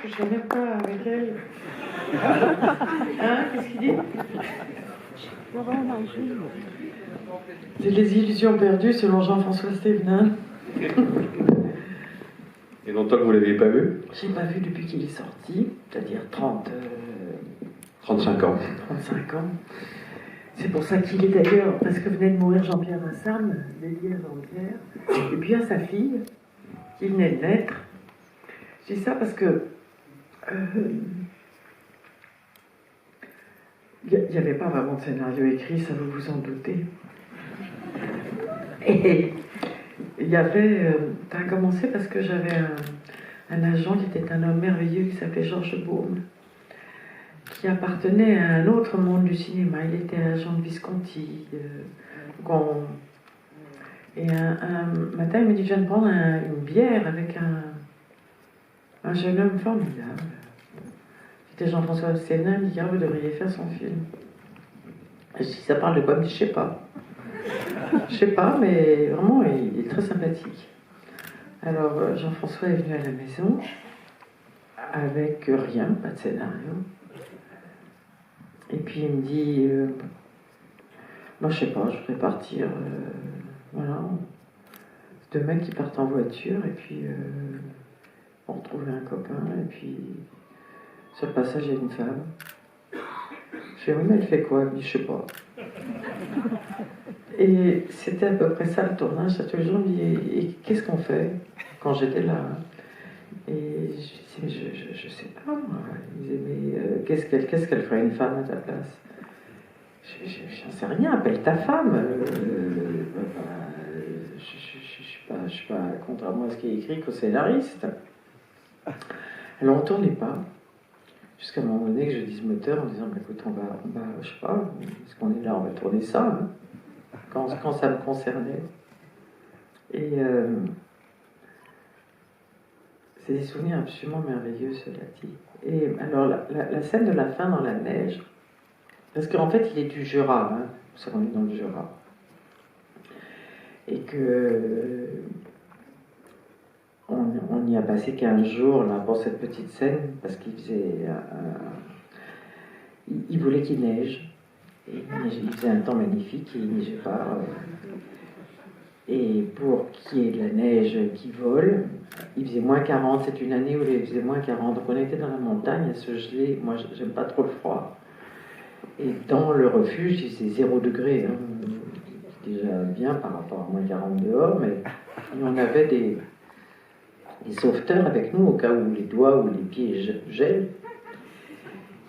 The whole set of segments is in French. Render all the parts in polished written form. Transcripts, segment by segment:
Que je ne sais même pas avec elle. Hein, qu'est-ce qu'il dit? C'est les illusions perdues selon Jean-François Stévenin. Et longtemps que vous ne l'aviez pas vu? Je l'ai pas vu depuis qu'il est sorti, c'est-à-dire 35 ans. 35 ans. C'est pour ça qu'il est d'ailleurs, parce que venait de mourir Jean-Pierre Massam, dédié à Jean-Pierre, et puis à sa fille, qui venait de naître. Je dis ça parce que il n'y avait pas vraiment de scénario écrit, ça vous vous en doutez. Et il y avait... ça a commencé parce que j'avais un agent qui était un homme merveilleux qui s'appelait Georges Baume, qui appartenait à un autre monde du cinéma. Il était agent de Visconti. Et un matin, il me dit, je viens de prendre une bière avec un jeune homme formidable. C'était Jean-François Stévenin, il me dit, vous devriez faire son film. Et je dis, ça parle de quoi? Il me dit, je sais pas. Je sais pas, mais vraiment, il est très sympathique. Alors, Jean-François est venu à la maison, avec rien, pas de scénario. Et puis il me dit, moi je sais pas, je voudrais partir, voilà. C'est deux mecs qui partent en voiture, et puis on retrouve un copain, et puis sur le passage il y a une femme. Je fais, oui, mais elle fait quoi? Elle me dit, je sais pas. Et c'était à peu près ça le tournage. Ça, tous les jours, il me dit, et qu'est-ce qu'on fait? Quand j'étais là. Et je disais, mais je sais pas, moi. Il disait, mais qu'est-ce qu'elle ferait une femme à ta place? J'en sais rien, appelle ta femme. Je suis pas, contrairement à ce qui est écrit, qu'au scénariste. Alors on tournait pas. Jusqu'à un moment donné que je dise moteur en disant, bah, écoute, on va, je sais pas, parce qu'on est là, on va tourner ça, hein, quand ça me concernait. Et c'est des souvenirs absolument merveilleux, cela dit. Et alors, la scène de la fin dans la neige, parce qu'en fait, il est du Jura, hein, ça qu'on est dans le Jura. Et que on y a passé 15 jours là, pour cette petite scène, parce qu'il faisait... il voulait qu'il neige. Et il faisait un temps magnifique, il ne neigeait pas. Et pour qu'il y ait de la neige qui vole, il faisait moins 40. C'est une année où il faisait moins 40. Donc on était dans la montagne à se geler. Moi, j'aime pas trop le froid. Et dans le refuge, c'est 0 degré. Hein. C'est déjà bien par rapport à moins 40 dehors, mais on avait des sauveteurs avec nous au cas où les doigts ou les pieds gèlent.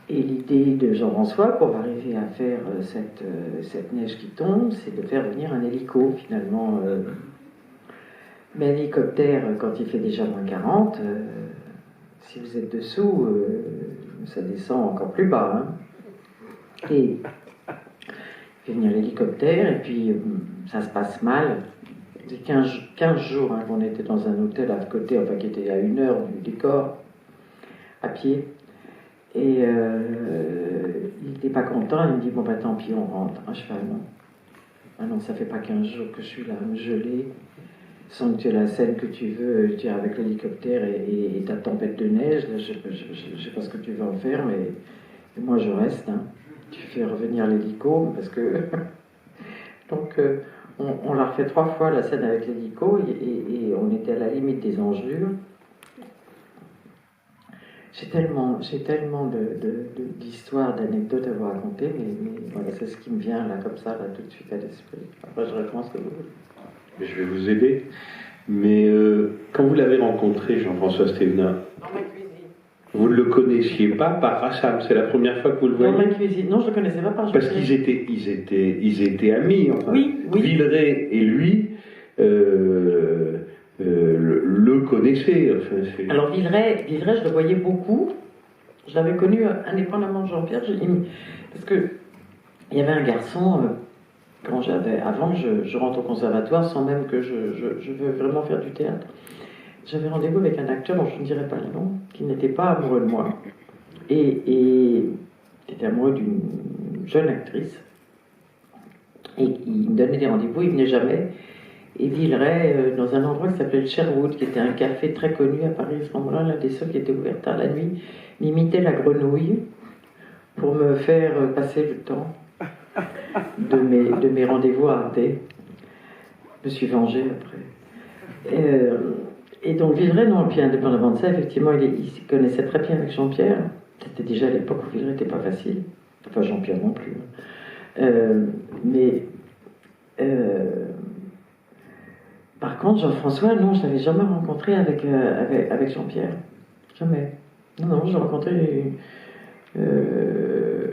Et l'idée de Jean-François, pour arriver à faire cette neige qui tombe, c'est de faire venir un hélico, finalement. Mais un hélicoptère, quand il fait déjà moins 40, si vous êtes dessous, ça descend encore plus bas. Hein. Et il fait venir l'hélicoptère, et puis ça se passe mal. C'est 15 jours hein, qu'on était dans un hôtel à côté, enfin qui était à 1 heure du décor, à pied. Et il n'était pas content, il me dit, bon bah tant pis, on rentre. Ah, je fais, ah non. Ah non, ça fait pas 15 jours que je suis là, me geler, sans que tu aies la scène que tu veux, tu es avec l'hélicoptère et ta tempête de neige, là, je sais pas ce que tu veux en faire, mais moi je reste. Hein. Tu fais revenir l'hélico, parce que... Donc, on l'a refait 3 fois, la scène avec l'hélico, et on était à la limite des engelures. J'ai tellement d'histoires, d'anecdotes à vous raconter, mais voilà, c'est ce qui me vient là, comme ça, là, tout de suite à l'esprit. Après, je réponds à ce que vous voulez. Je vais vous aider. Mais quand vous l'avez rencontré, Jean-François Stévenin, dans ma cuisine. Vous ne le connaissiez pas par Rassam, c'est la première fois que vous le voyez? Dans ma cuisine, non, je ne le connaissais pas par Parce qu'ils étaient amis, enfin. Oui. Villeray et lui le connaissaient. Enfin, alors Villeray, je le voyais beaucoup. Je l'avais connu indépendamment de Jean-Pierre, parce que il y avait un garçon, avant que je rentre au conservatoire, sans même que je veux vraiment faire du théâtre. j'avais rendez-vous avec un acteur dont je ne dirais pas le nom, qui n'était pas amoureux de moi, et il était amoureux d'une jeune actrice, et il me donnait des rendez-vous, il venait jamais. Il vivrait dans un endroit qui s'appelait le Sherwood, qui était un café très connu à Paris à ce moment-là, l'un des seuls qui était ouvert tard la nuit. Il imitait la grenouille pour me faire passer le temps de mes rendez-vous ratés. Je me suis vengée après. Et donc Villeray, non, et puis indépendamment de ça, effectivement, il se connaissait très bien avec Jean-Pierre. C'était déjà à l'époque où Villeray n'était pas facile. Enfin, Jean-Pierre non plus. Par contre, Jean-François, non, je ne l'avais jamais rencontré avec Jean-Pierre. Jamais. Non, j'ai rencontré.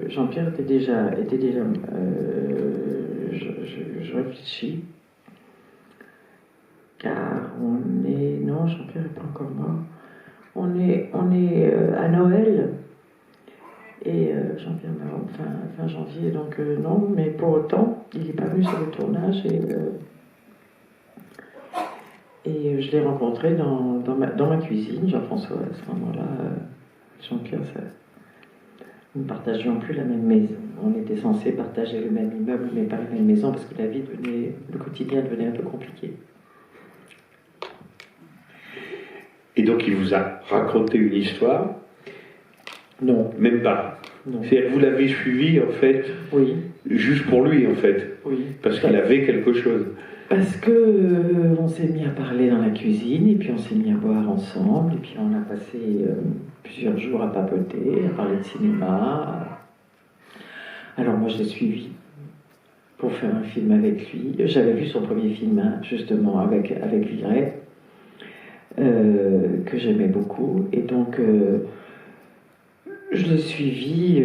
Jean-Pierre était déjà. Je réfléchis. Car on est. Non, Jean-Pierre n'est pas encore mort. On est à Noël. Et Jean-Pierre meurt fin janvier, donc non, mais pour autant, il n'est pas venu sur le tournage et je l'ai rencontré dans ma cuisine, Jean-François, à ce moment-là. Jean-Pierre, nous ne partagions plus la même maison. On était censés partager le même immeuble, mais pas la même maison, parce que le quotidien devenait un peu compliqué. Et donc il vous a raconté une histoire? Non. Même pas? Non. C'est-à-dire que vous l'avez suivi, en fait, oui. Juste pour lui, en fait? Oui. Parce qu'il avait quelque chose? Parce que on s'est mis à parler dans la cuisine, et puis on s'est mis à boire ensemble, et puis on a passé plusieurs jours à papoter, à parler de cinéma. Alors moi je l'ai suivi pour faire un film avec lui. J'avais vu son premier film, justement, avec Villeray, que j'aimais beaucoup, et donc je l'ai suivi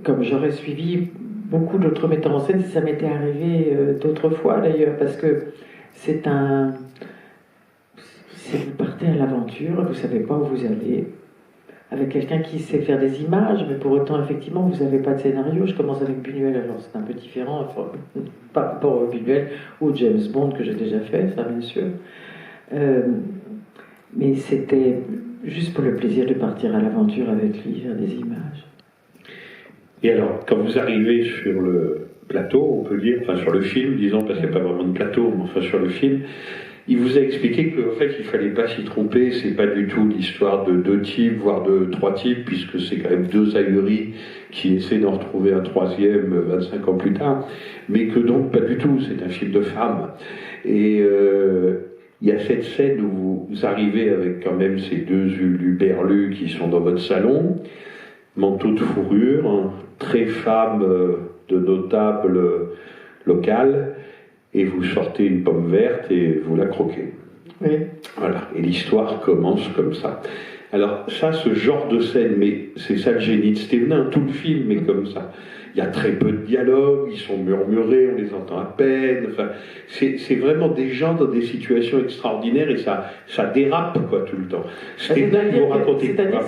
comme j'aurais suivi beaucoup d'autres metteurs en scène, ça m'était arrivé d'autres fois d'ailleurs, parce que si vous partez à l'aventure, vous ne savez pas où vous allez, avec quelqu'un qui sait faire des images, mais pour autant, effectivement, vous n'avez pas de scénario. Je commence avec Buñuel, alors c'est un peu différent, par rapport au Buñuel ou James Bond que j'ai déjà fait, ça bien sûr. Mais c'était juste pour le plaisir de partir à l'aventure avec lui, faire des images. Et alors, quand vous arrivez sur le plateau, on peut dire, enfin sur le film, disons, parce qu'il n'y a pas vraiment de plateau, mais enfin sur le film, il vous a expliqué qu'en fait, il ne fallait pas s'y tromper, c'est pas du tout l'histoire de 2 types, voire de 3 types, puisque c'est quand même 2 ahuris qui essaient d'en retrouver un 3e 25 ans plus tard, mais que donc pas du tout, c'est un film de femmes. Et il y a cette scène où vous arrivez avec quand même ces 2 huluberlus qui sont dans votre salon, manteau de fourrure, très femme de notable local, et vous sortez une pomme verte et vous la croquez. Oui. Voilà, et l'histoire commence comme ça. Alors ça, ce genre de scène, mais c'est ça le génie de Stévenin, tout le film est comme ça. Il y a très peu de dialogue, ils sont murmurés, on les entend à peine. Enfin, c'est vraiment des gens dans des situations extraordinaires et ça dérape quoi tout le temps. C'est-à-dire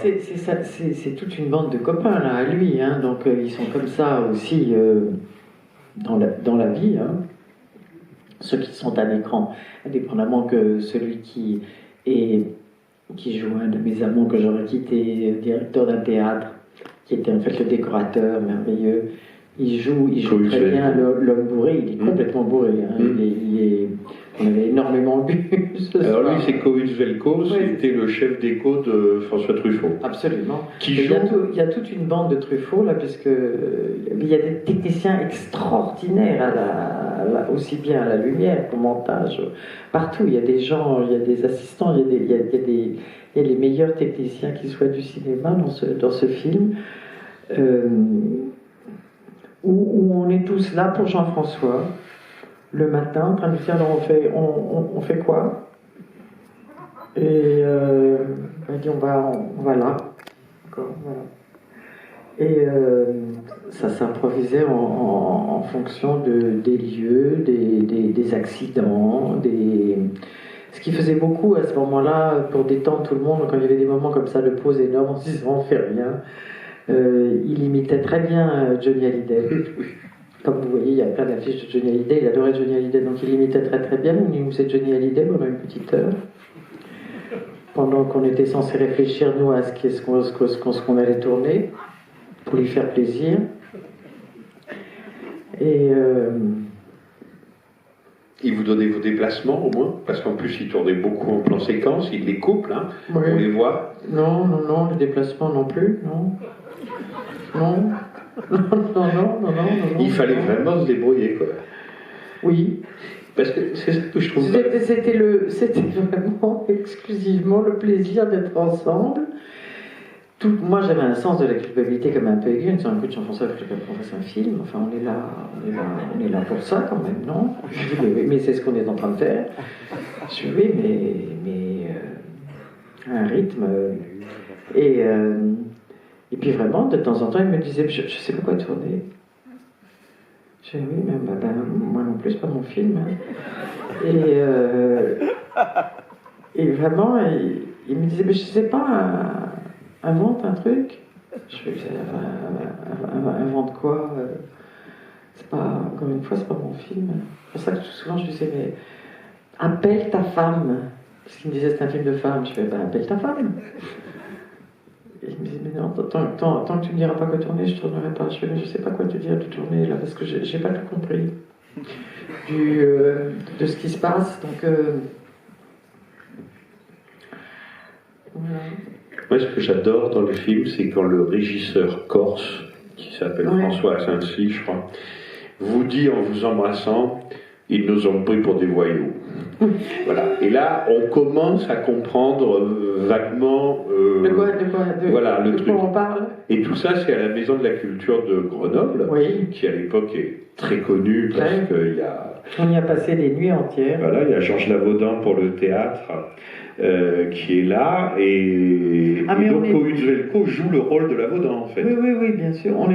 c'est toute une bande de copains là à lui, hein, donc ils sont comme ça aussi dans la vie. Hein. Ceux qui sont à l'écran, indépendamment que celui qui joue un de mes amants que j'aurais quitté, directeur d'un théâtre, qui était en fait le décorateur merveilleux. Il joue très bien l'homme bourré, il est complètement bourré. Hein. On avait énormément bu ce Alors soir. lui, c'est Kovic Velko, c'était le chef d'écho de François Truffaut. Absolument. Il y a toute une bande de Truffaut, là, parce que il y a des techniciens extraordinaires, aussi bien à la lumière qu'au montage. Partout, il y a des gens, il y a des assistants, il y a les meilleurs techniciens qui soient du cinéma dans ce film. Où on est tous là pour Jean-François, le matin, en train de dire on fait quoi? Et il dit on va là. D'accord, voilà. Et ça s'improvisait en fonction des lieux, des accidents, ce qui faisait beaucoup à ce moment-là pour détendre tout le monde quand il y avait des moments comme ça de pause énorme en se disant on fait rien. Il imitait très bien Johnny Hallyday. Comme vous voyez, il y a plein d'affiches de Johnny Hallyday. Il adorait Johnny Hallyday, donc il imitait très très bien. On imitait Johnny Hallyday pendant une petite heure. pendant qu'on était censé réfléchir, nous, à ce qu'on allait tourner, pour lui faire plaisir. Et... Il vous donnait vos déplacements au moins? Parce qu'en plus, il tournait beaucoup en plan séquence, il les couple, hein, oui. On les voit. Non, les déplacements non plus, non. Non. Non. Il fallait vraiment se débrouiller, quoi. Oui. Parce que c'est ça que je trouve. C'était vraiment exclusivement le plaisir d'être ensemble. Moi, j'avais un sens de la culpabilité comme un peu aigu, en disant écoute, Jean-François, il faut qu'on fasse un film. Enfin, on est là pour ça quand même, non? Je dis mais c'est ce qu'on est en train de faire. Je dis oui, mais un rythme. Et puis vraiment, de temps en temps, il me disait je sais pas quoi tourner. Je dis oui, mais moi non plus, c'est pas mon film. Hein. Et vraiment, il me disait mais je sais pas. Invente un truc. Je fais invente quoi? C'est pas, encore une fois, c'est pas mon film. C'est pour ça que souvent je disais, mais appelle ta femme. Parce qu'il me disait c'est un film de femme. Je fais, appelle ta femme. Et il me disait, mais non, tant que tu ne diras pas quoi tourner, je ne tournerai pas. Je fais, mais je sais pas quoi te dire de tourner là, parce que j'ai pas tout compris de ce qui se passe. Donc, voilà. Moi, ce que j'adore dans le film, c'est quand le régisseur corse, qui s'appelle François Asensi, je crois, vous dit en vous embrassant, ils nous ont pris pour des voyous. Voilà. Et là, on commence à comprendre vaguement. Voilà, le truc. On parle. Et tout ça, c'est à la Maison de la Culture de Grenoble, qui à l'époque est très connue parce qu'il y a. On y a passé des nuits entières. Voilà, il y a Georges Lavaudan pour le théâtre. Qui est là, et donc Pouilly-Zelko joue le rôle de Lavaudan, en fait. Oui, bien sûr. On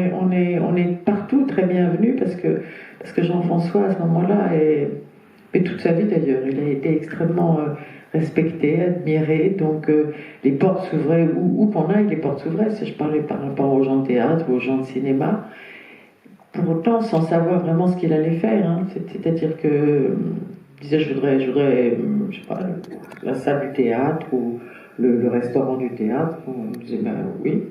est partout très bienvenus parce que Jean-François, à ce moment-là, et toute sa vie d'ailleurs, il a été extrêmement respecté, admiré, donc les portes s'ouvraient, où pendant les portes s'ouvraient, si je parlais par rapport aux gens de théâtre ou aux gens de cinéma, pour autant sans savoir vraiment ce qu'il allait faire, hein. C'est-à-dire que disait je voudrais je sais pas, la salle du théâtre ou le restaurant du théâtre. On disait oui.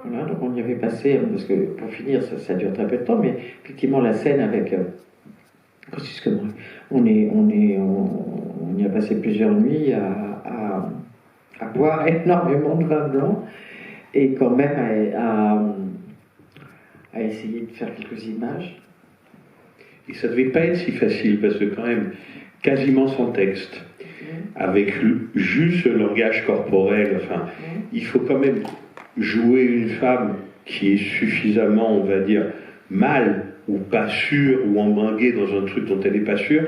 Voilà, donc on y avait passé, parce que pour finir ça dure très peu de temps, mais effectivement la scène avec on y a passé plusieurs nuits à boire énormément de vin blanc et quand même à essayer de faire quelques images. Et ça devait pas être si facile, parce que quand même, quasiment sans texte, avec juste le langage corporel, enfin, il faut quand même jouer une femme qui est suffisamment, on va dire, mal, ou pas sûre, ou embringuée dans un truc dont elle n'est pas sûre,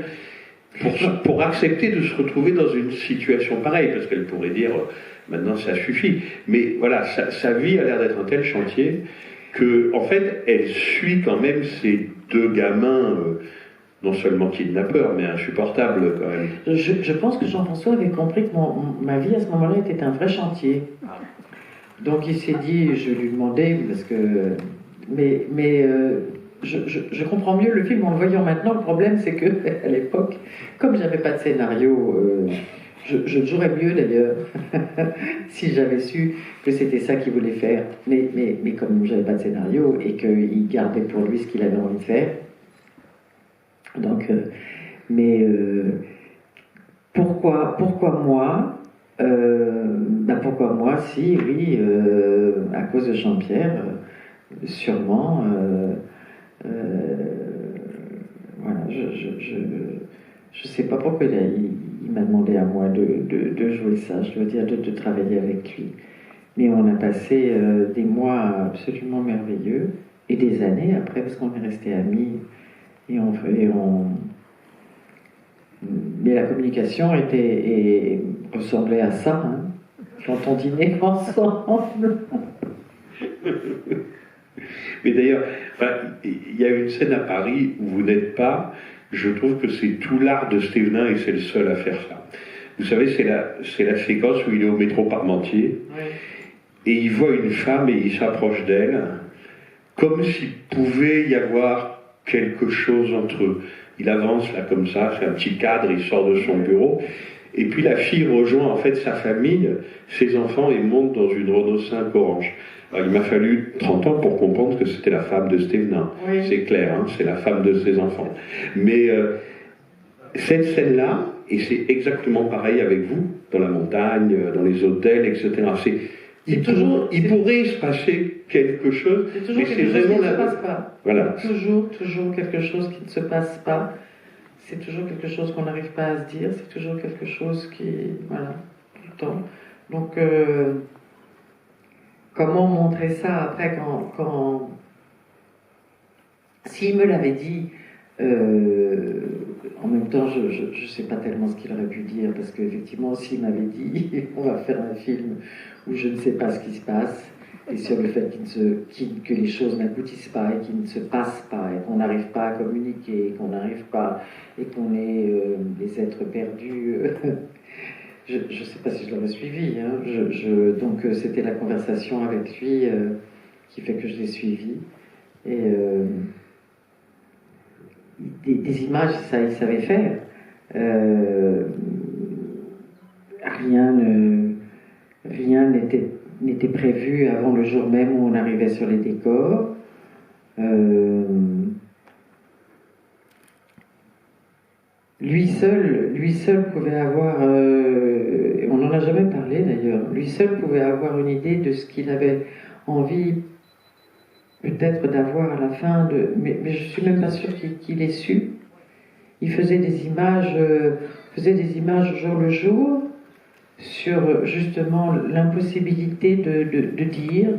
pour accepter de se retrouver dans une situation pareille, parce qu'elle pourrait dire, maintenant ça suffit. Mais voilà, sa vie a l'air d'être un tel chantier, que, en fait, elle suit quand même ces deux gamins, non seulement kidnappeurs, mais insupportables quand même. Je pense que Jean-François avait compris que ma vie à ce moment-là était un vrai chantier. Donc il s'est dit, je lui demandais, parce que. Je comprends mieux le film en le voyant maintenant. Le problème, c'est que à l'époque, comme j'avais pas de scénario, je jouerais mieux d'ailleurs si j'avais su que c'était ça qu'il voulait faire. Mais comme j'avais pas de scénario et qu'il gardait pour lui ce qu'il avait envie de faire. Donc, pourquoi moi pourquoi moi si, oui, à cause de Jean-Pierre, sûrement. Voilà, je sais pas pourquoi il m'a demandé à moi de jouer ça, je dois dire, de travailler avec lui. Mais on a passé des mois absolument merveilleux, et des années après, parce qu'on est restés amis, mais la communication ressemblait à ça, hein, quand on dînait ensemble. Mais d'ailleurs, il y a une scène à Paris où vous n'êtes pas. Je trouve que c'est tout l'art de Stévenin et c'est le seul à faire ça. Vous savez, c'est la séquence où il est au métro Parmentier et il voit une femme et il s'approche d'elle comme s'il pouvait y avoir quelque chose entre eux. Il avance là comme ça, c'est un petit cadre, il sort de son bureau Et puis la fille rejoint en fait sa famille, ses enfants, et monte dans une Renault 5 orange. Alors, il m'a fallu 30 ans pour comprendre que c'était la femme de Stévenin. Oui. C'est clair, hein, c'est la femme de ses enfants. Mais cette scène-là, et c'est exactement pareil avec vous, dans la montagne, dans les hôtels, etc. Il pourrait se passer quelque chose, mais c'est vraiment qui ne se passe pas. Voilà. Toujours quelque chose qui ne se passe pas. C'est toujours quelque chose qu'on n'arrive pas à se dire. C'est toujours quelque chose qui, voilà, tout le temps. Donc, comment montrer ça après quand s'il me l'avait dit. En même temps, je ne sais pas tellement ce qu'il aurait pu dire, parce qu'effectivement, s'il m'avait dit on va faire un film où je ne sais pas ce qui se passe, et sur le fait que les choses n'aboutissent pas, et qu'il ne se passe pas, et qu'on n'arrive pas à communiquer, qu'on n'arrive pas, et qu'on est des êtres perdus, je ne sais pas si je l'aurais suivi. Hein. Donc c'était la conversation avec lui qui fait que je l'ai suivi. Et des images, ça il savait faire. Rien n'était prévu avant le jour même où on arrivait sur les décors. Lui seul pouvait avoir, on n'en a jamais parlé d'ailleurs, lui seul pouvait avoir une idée de ce qu'il avait envie peut-être d'avoir à la fin, mais je suis même pas sûre qu'il ait su. Il faisait des images au jour le jour sur justement l'impossibilité de dire,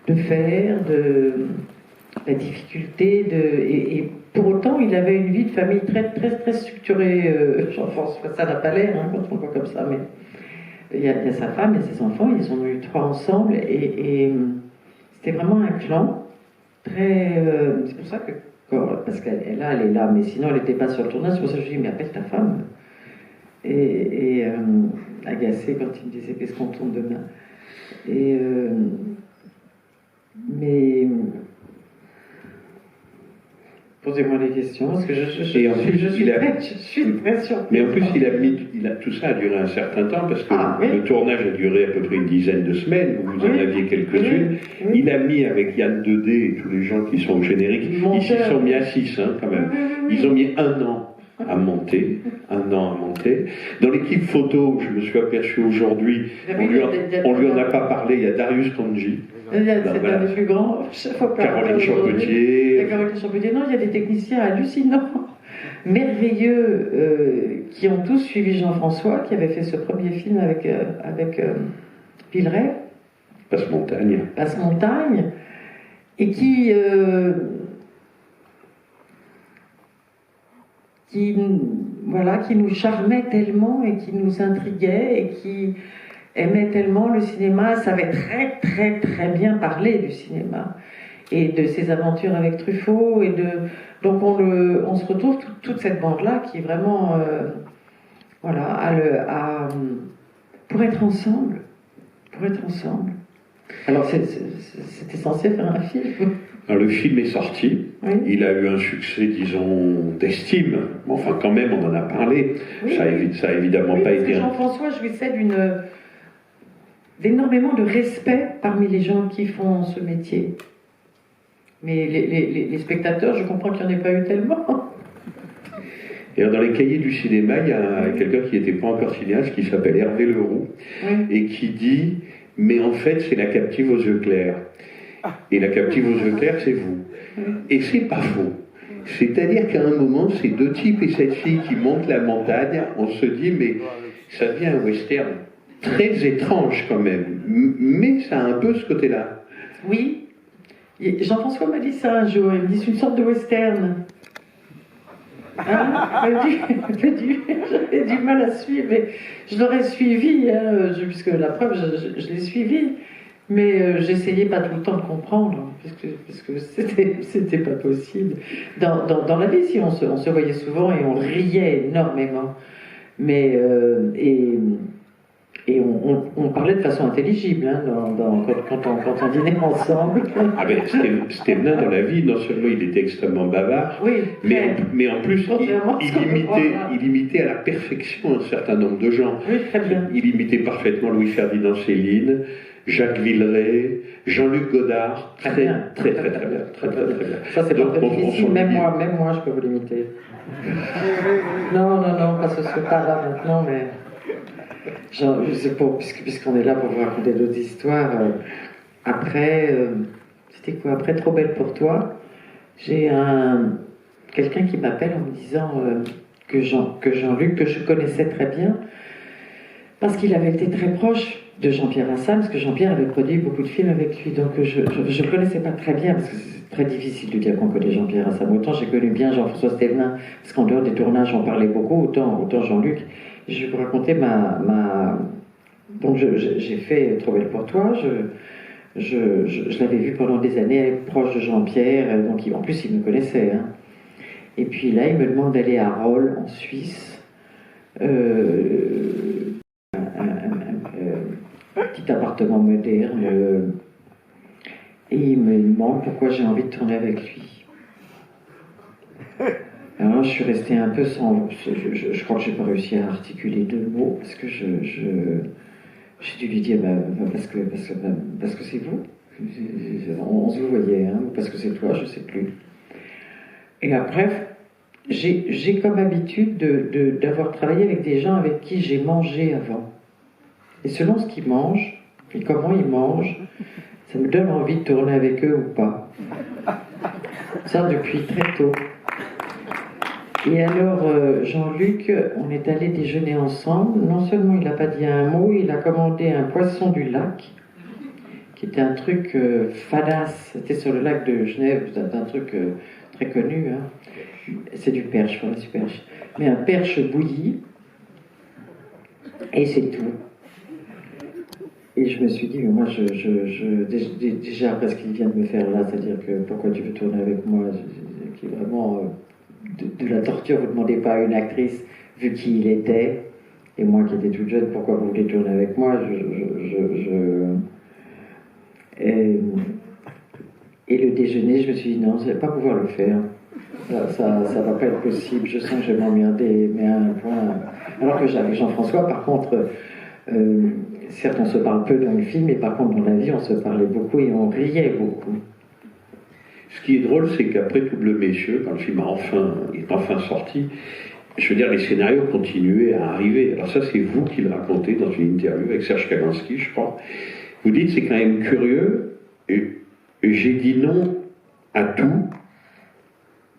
de faire, la difficulté et pour autant il avait une vie de famille très très très structurée. Jean-François, ça n'a pas l'air hein, quand on le voit comme ça, mais il y a sa femme et ses enfants, ils en ont eu 3 ensemble et c'était vraiment un clan très. C'est pour ça que. Parce qu'elle est là, mais sinon elle n'était pas sur le tournage. C'est pour ça que je lui dis mais appelle ta femme. Et agacée quand il me disait qu'est-ce qu'on tourne demain. Mais. Posez-moi des questions, parce que je suis très surprise. Mais en plus, tout ça a duré un certain temps, parce que le tournage a duré à peu près une dizaine de semaines, vous en aviez quelques-unes. Il a mis avec Yann Dedé et tous les gens qui sont au générique, ils s'y sont mis à 6 hein, quand même. Ils ont mis 1 an à monter. Dans l'équipe photo, je me suis aperçu aujourd'hui, on lui en a pas parlé, il y a Darius Kanji. C'est un des plus grands. Caroline Champetier. Non, il y a des techniciens hallucinants, merveilleux, qui ont tous suivi Jean-François, qui avait fait ce premier film avec Villeray. Passe-Montagne. Et qui nous charmait tellement et qui nous intriguait et qui aimait tellement le cinéma, savait très très très bien parler du cinéma et de ses aventures avec Truffaut donc on se retrouve toute cette bande-là qui est vraiment pour être ensemble. Alors c'était censé faire un film. Alors, le film est sorti, oui. Il a eu un succès, disons, d'estime, mais enfin quand même on en a parlé, oui. Ça a évidemment pas été... Jean-François jouissait d'énormément de respect parmi les gens qui font ce métier. Mais les spectateurs, je comprends qu'il n'y en ait pas eu tellement. Et dans les cahiers du cinéma, il y a quelqu'un qui n'était pas encore cinéaste, qui s'appelle Hervé Leroux, oui. Et qui dit « Mais en fait, c'est la captive aux yeux clairs. » Et la captive aux yeux clairs, c'est vous. Et c'est pas faux. C'est-à-dire qu'à un moment, ces 2 types et cette fille qui montent la montagne, on se dit, mais ça devient un western très étrange quand même. Mais ça a un peu ce côté-là. Oui. Jean-François m'a dit ça un jour. Il me dit, c'est une sorte de western. J'avais du mal à suivre. Mais je l'aurais suivi, hein, puisque la preuve, je l'ai suivi. Mais j'essayais pas tout le temps de comprendre, parce que c'était pas possible. Dans la vie, si on se voyait souvent et on riait énormément. Mais Et on parlait de façon intelligible hein, quand on dînait ensemble. Ah ben, Stevenin, dans la vie, non seulement il était extrêmement bavard, oui, mais en plus, il imitait à la perfection un certain nombre de gens. Oui, très bien. Il imitait parfaitement Louis-Ferdinand Céline, Jacques Villeray, Jean-Luc Godard, très bien. Ça, c'est pas difficile, même moi, je peux vous l'imiter. Non, pas ce pas là maintenant, mais... Genre, je sais pas, puisqu'on est là pour vous raconter d'autres histoires, après, c'était quoi? Après Trop belle pour toi, j'ai quelqu'un qui m'appelle en me disant que Jean-Luc, que je connaissais très bien, parce qu'il avait été très proche de Jean-Pierre Assam, parce que Jean-Pierre avait produit beaucoup de films avec lui, donc je ne connaissais pas très bien, parce que c'est très difficile de dire qu'on connaît Jean-Pierre Assam. Autant j'ai connu bien Jean-François Stevenin, parce qu'en dehors des tournages on parlait beaucoup, autant Jean-Luc. Je vais vous raconter donc j'ai fait Trop belle pour toi, je l'avais vu pendant des années proche de Jean-Pierre, donc en plus il me connaissait. Hein. Et puis là il me demande d'aller à Rolle en Suisse, un petit appartement moderne, et il me demande pourquoi j'ai envie de tourner avec lui. Alors je suis resté un peu sans... Je crois que j'ai pas réussi à articuler 2 mots, parce que j'ai dû lui dire, parce que c'est vous. On se voyait, hein, parce que c'est toi, je sais plus. Et après, j'ai comme habitude d'avoir travaillé avec des gens avec qui j'ai mangé avant. Et selon ce qu'ils mangent, et comment ils mangent, ça me donne envie de tourner avec eux ou pas. Ça depuis très tôt. Et alors, Jean-Luc, on est allé déjeuner ensemble. Non seulement il n'a pas dit un mot, il a commandé un poisson du lac, qui était un truc fadasse. C'était sur le lac de Genève, c'est un truc très connu. Hein. C'est du perche, voilà, du perche. Mais un perche bouilli, et c'est tout. Et je me suis dit, mais moi, déjà après ce qu'il vient de me faire là, c'est-à-dire que pourquoi tu veux tourner avec moi, qui est vraiment... de la torture, vous ne demandez pas à une actrice, vu qui il était, et moi qui étais toute jeune, pourquoi vous voulez tourner avec moi, et le déjeuner, je me suis dit, non, je ne vais pas pouvoir le faire. Ça va pas être possible, je sens que je vais m'emmerder, mais à un point... Alors que j'avais Jean-François, par contre, certes on se parle peu dans le film, mais par contre dans la vie, on se parlait beaucoup et on riait beaucoup. Ce qui est drôle, c'est qu'après Double Messieurs, quand le film est enfin sorti, je veux dire, les scénarios continuaient à arriver. Alors ça, c'est vous qui le racontez dans une interview avec Serge Kavinsky, je crois. Vous dites, c'est quand même curieux, et j'ai dit non à tout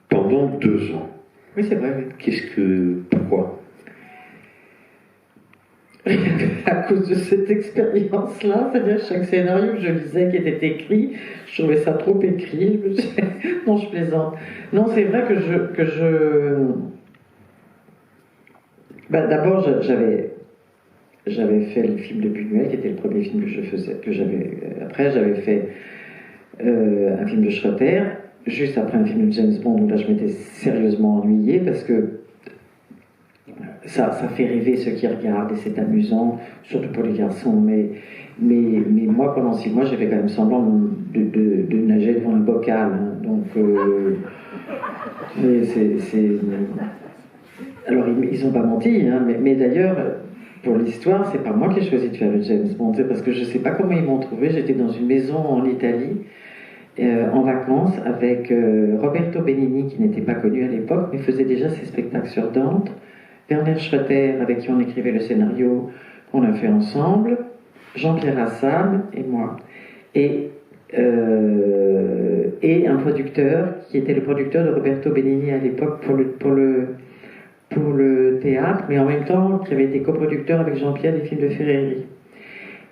pendant 2 ans. Oui, c'est vrai. Oui. Pourquoi? À cause de cette expérience-là, c'est-à-dire chaque scénario que je lisais qui était écrit, je trouvais ça trop écrit. Non, je plaisante. Non, c'est vrai que d'abord, j'avais fait le film de Buñuel, qui était le premier film que je faisais, après, j'avais fait un film de Schroeter, juste après un film de James Bond, où là, je m'étais sérieusement ennuyée, parce que ça fait rêver ceux qui regardent et c'est amusant, surtout pour les garçons. Mais moi, pendant 6 mois, j'ai fait quand même semblant de nager devant un bocal. Hein. Donc, alors, ils n'ont pas menti, hein, mais d'ailleurs, pour l'histoire, c'est pas moi qui ai choisi de faire le James Bond, c'est parce que je ne sais pas comment ils m'ont trouvé. J'étais dans une maison en Italie, en vacances, avec Roberto Benigni, qui n'était pas connu à l'époque, mais faisait déjà ses spectacles sur Dante. Werner Schroeter, avec qui on écrivait le scénario qu'on a fait ensemble, Jean-Pierre Assam et moi. Et un producteur, qui était le producteur de Roberto Benigni à l'époque pour le théâtre, mais en même temps qui avait été coproducteur avec Jean-Pierre des films de Ferreri.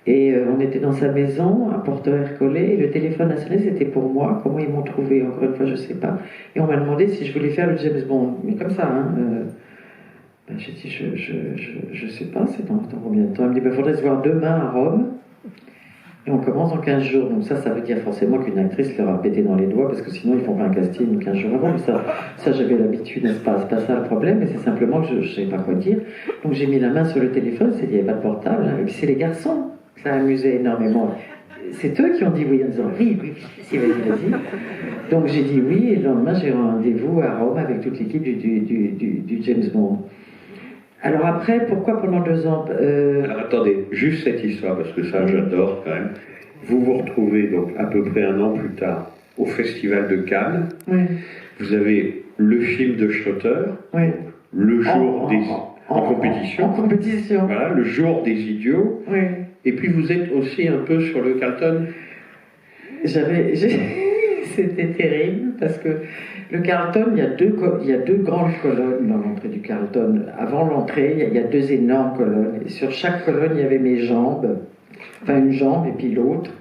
Et on était dans sa maison, à Porto Ercole, et le téléphone a sonné, c'était pour moi. Comment ils m'ont trouvé, encore une fois, je ne sais pas. Et on m'a demandé si je voulais faire le James Bond. Mais comme ça, hein. J'ai dit, je sais pas, c'est dans combien de temps? Il me dit, il faudrait se voir demain à Rome. Et on commence dans 15 jours. Donc ça veut dire forcément qu'une actrice leur a pété dans les doigts, parce que sinon ils font pas un casting 15 jours avant. Mais ça j'avais l'habitude, n'est-ce pas? C'est pas ça le problème, mais c'est simplement que je ne savais pas quoi dire. Donc j'ai mis la main sur le téléphone, il n'y avait pas de portable. Hein. Et puis c'est les garçons, ça amusait énormément. C'est eux qui ont dit oui en disant oui, vas-y. Donc j'ai dit oui, et le lendemain j'ai rendez-vous à Rome avec toute l'équipe du James Bond. Alors après, pourquoi pendant 2 ans Alors attendez, juste cette histoire, parce que ça j'adore quand même. Vous vous retrouvez donc à peu près 1 an plus tard au Festival de Cannes. Oui. Vous avez le film de Schroeter, Oui. le jour en compétition. En compétition. Voilà, le jour des idiots. Oui. Et puis vous êtes aussi un peu sur le Carlton. C'était terrible parce que le Carlton, il y a deux grandes colonnes dans l'entrée du Carlton. Avant l'entrée, il y a 2 énormes colonnes. Et sur chaque colonne, il y avait mes jambes, enfin une jambe et puis l'autre,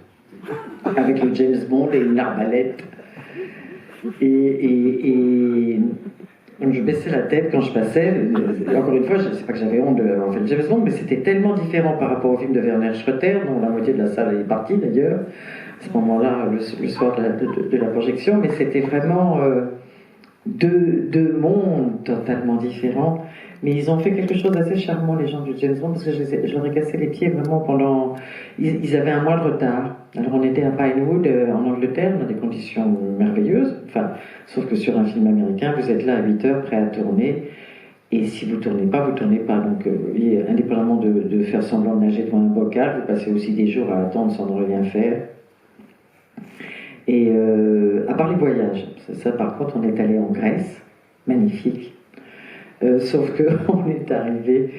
avec le James Bond et une arbalète. Et donc je baissais la tête quand je passais. Encore une fois, je ne sais pas que j'avais honte d'avoir fait le James Bond, mais c'était tellement différent par rapport au film de Werner Schroeter, dont la moitié de la salle est partie d'ailleurs, à ce moment-là, le soir de la projection, mais c'était vraiment 2 mondes totalement différents. Mais ils ont fait quelque chose d'assez charmant, les gens du James Bond, parce que je leur ai cassé les pieds vraiment pendant... Ils avaient un mois de retard. Alors on était à Pinewood, en Angleterre, dans des conditions merveilleuses. Enfin, sauf que sur un film américain, vous êtes là à 8 heures, prêt à tourner. Et si vous tournez pas, vous tournez pas. Donc, indépendamment de faire semblant de nager devant un bocal, vous passez aussi des jours à attendre sans rien faire. Et à part les voyages, ça par contre, on est allé en Grèce, magnifique. Sauf qu'on est arrivé,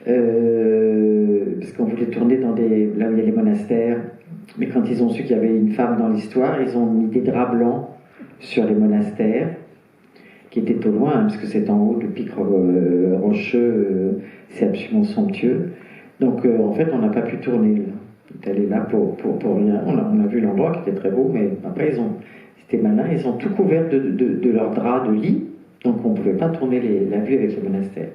parce qu'on voulait tourner là où il y a les monastères, mais quand ils ont su qu'il y avait une femme dans l'histoire, ils ont mis des draps blancs sur les monastères, qui étaient au loin, hein, parce que c'est en haut, le pic rocheux, c'est absolument somptueux. Donc en fait, on n'a pas pu tourner. On est allé là pour rien. On a vu l'endroit qui était très beau, mais après, c'était malin, ils ont tout couvert de leurs draps de lit. Donc on ne pouvait pas tourner la vue avec le monastère.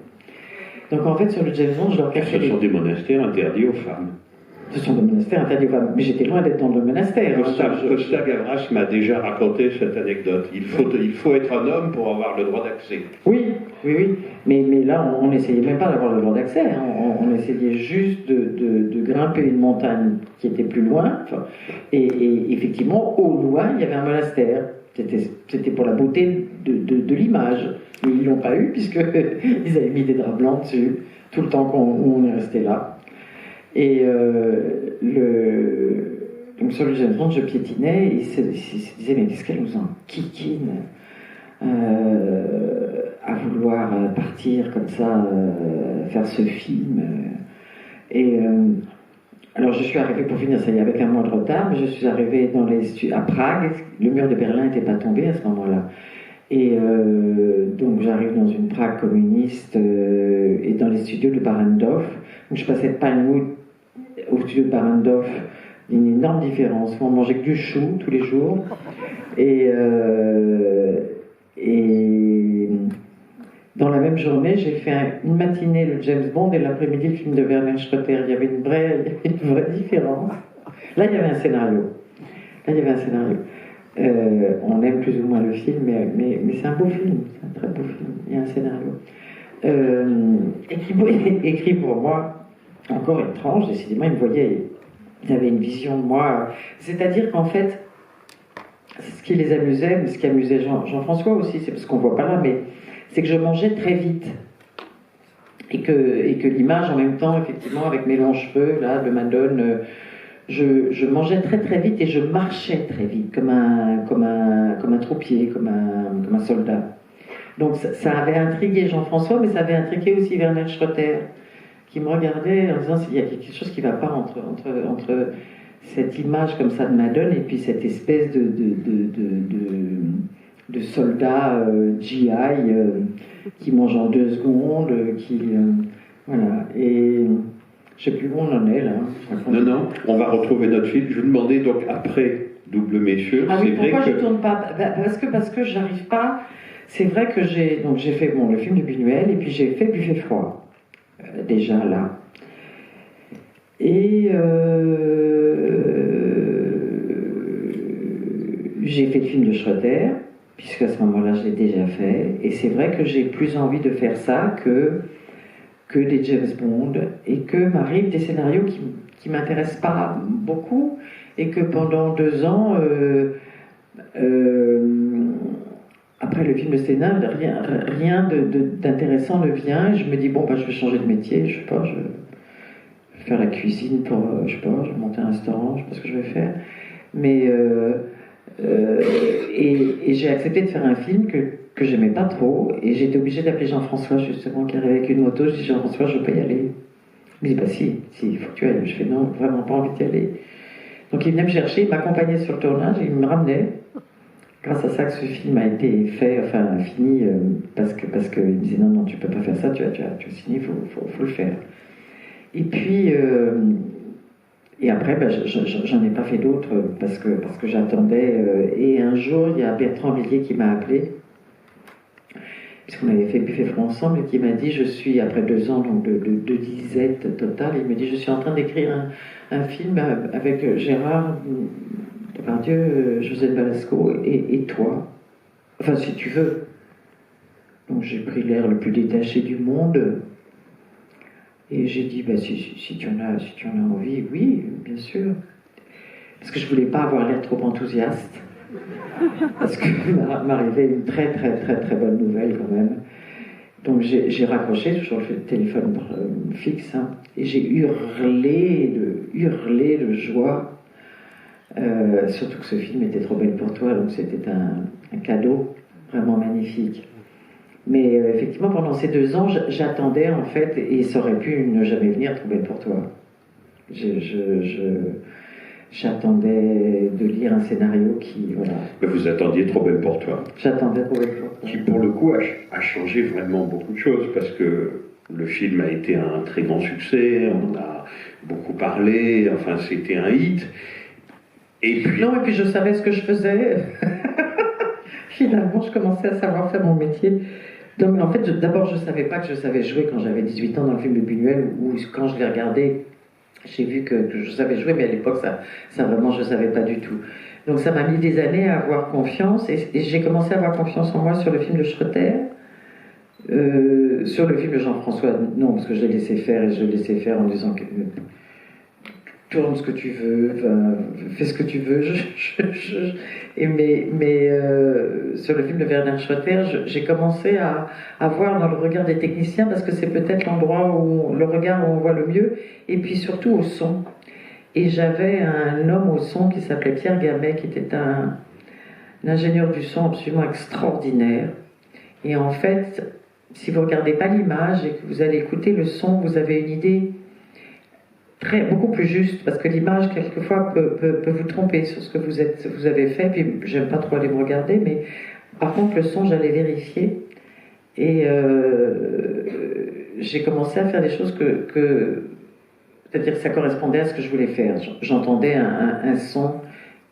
Donc en fait, sur le James Bond, je leur cachais... Ce sont des monastères interdits aux femmes. Ce sont des monastères interdits aux femmes. Mais j'étais loin d'être dans le monastère. Costa Gavras m'a déjà raconté cette anecdote. Il faut être un homme pour avoir le droit d'accès. Oui. Mais là, on n'essayait même pas d'avoir le droit d'accès. Hein. On essayait juste de grimper une montagne qui était plus loin. Et effectivement, au loin, il y avait un monastère. C'était pour la beauté de l'image. Mais ils ne l'ont pas eu, puisqu'ils avaient mis des draps blancs dessus, tout le temps qu'on est resté là. Et donc sur le James Bond, je piétinais, et il se disait, mais qu'est-ce qu'elle nous en kikine à vouloir partir comme ça, faire ce film. Alors je suis arrivée, pour finir, ça y est, avec un mois de retard, mais je suis arrivée à Prague. Le mur de Berlin n'était pas tombé à ce moment-là. Et donc j'arrive dans une Prague communiste et dans les studios de Barrandov. Donc je passais de Pinewood au studio de Barrandov, une énorme différence. On mangeait que du chou tous les jours. Et dans la même journée, j'ai fait une matinée le James Bond et l'après-midi le film de Werner Schroeter. Il y avait une vraie différence. Là, il y avait un scénario. On aime plus ou moins le film, mais c'est un beau film, c'est un très beau film. Il y a un scénario. Écrit pour moi, encore étrange, décidément, ils avaient une vision de moi. C'est-à-dire qu'en fait, ce qui les amusait, mais ce qui amusait Jean-François aussi, c'est parce qu'on ne voit pas là, mais c'est que je mangeais très vite. Et que l'image, en même temps, effectivement, avec mes longs cheveux, là, de Madone, je mangeais très très vite et je marchais très vite, comme un troupier, comme un soldat. Donc ça avait intrigué Jean-François, mais ça avait intrigué aussi Werner Schroeter, qui me regardait en disant il y a quelque chose qui ne va pas entre cette image comme ça de Madone et puis cette espèce de soldat GI qui mange en 2 secondes, voilà. Et je ne sais plus où on en est là. Non, on va retrouver notre film. Je vous demandais donc après Double Messieurs. Ah oui, pourquoi je ne tourne pas? Parce que j'arrive pas. C'est vrai que j'ai fait le film de Buñuel et puis j'ai fait Buffet froid. Déjà là. Et j'ai fait le film de Schroeder, puisque à ce moment-là, je l'ai déjà fait. Et c'est vrai que j'ai plus envie de faire ça que des James Bond, et que m'arrivent des scénarios qui ne m'intéressent pas beaucoup, et que pendant 2 ans, après le film de Sénat, rien d'intéressant ne vient. Je me dis, bon, bah, je vais changer de métier, je sais pas, je vais faire la cuisine pour, je sais pas, je vais monter un restaurant, je sais pas ce que je vais faire. Mais, et j'ai accepté de faire un film que j'aimais pas trop, et j'étais obligée d'appeler Jean-François, justement, qui arrivait avec une moto. Je dis, Jean-François, je peux y aller. Il me dit, bah si, il faut que tu ailles. Je fais, non, vraiment pas envie d'y aller. Donc il venait me chercher, il m'accompagnait sur le tournage, il me ramenait. Grâce à ça que ce film a été fait, enfin fini, parce qu'il me disait, non, tu peux pas faire ça, tu as signé, il faut le faire. Et puis, et après, ben, j'en ai pas fait d'autres parce que j'attendais. Et un jour, il y a Bertrand Villiers qui m'a appelé, puisqu'on avait fait Buffet Franc ensemble, et qui m'a dit, je suis, après 2 ans donc de disette totale, il me dit, je suis en train d'écrire un film avec Gérard Depardieu, Joseph Balasco et toi. Enfin, si tu veux. Donc j'ai pris l'air le plus détaché du monde. Et j'ai dit, bah, si tu en as envie, oui, bien sûr. Parce que je voulais pas avoir l'air trop enthousiaste. Parce que m'arrivait une très bonne nouvelle quand même. Donc j'ai raccroché, toujours le téléphone fixe, hein, et j'ai hurlé de joie. Surtout que ce film était trop belle pour toi, donc c'était un cadeau vraiment magnifique. Mais effectivement, pendant ces 2 ans, j'attendais en fait, et ça aurait pu ne jamais venir, Trop belle pour toi. J'attendais de lire un scénario qui, voilà. Mais vous attendiez Trop belle pour toi. J'attendais Trop belle pour toi. Qui pour le coup a changé vraiment beaucoup de choses, parce que le film a été un très grand succès, on en a beaucoup parlé, enfin c'était un hit. Et puis... Non, et puis je savais ce que je faisais. Finalement, je commençais à savoir faire mon métier. Non, mais en fait, d'abord, je ne savais pas que je savais jouer quand j'avais 18 ans dans le film de Buñuel, où quand je l'ai regardé, j'ai vu que je savais jouer, mais à l'époque, ça vraiment, je ne savais pas du tout. Donc ça m'a mis des années à avoir confiance, et j'ai commencé à avoir confiance en moi sur le film de Schroeder. Sur le film de Jean-François, non, parce que je l'ai laissé faire, et je l'ai laissé faire en disant que tourne ce que tu veux, fais ce que tu veux. Mais sur le film de Werner Schroeder, j'ai commencé à voir dans le regard des techniciens, parce que c'est peut-être le regard où on voit le mieux, et puis surtout au son. Et j'avais un homme au son qui s'appelait Pierre Gamet, qui était un ingénieur du son absolument extraordinaire. Et en fait, si vous ne regardez pas l'image et que vous allez écouter le son, vous avez une idée beaucoup plus juste, parce que l'image quelquefois peut vous tromper sur ce que vous avez fait. Puis j'aime pas trop aller me regarder, mais par contre le son, j'allais vérifier, et j'ai commencé à faire des choses c'est-à-dire que ça correspondait à ce que je voulais faire. J'entendais un son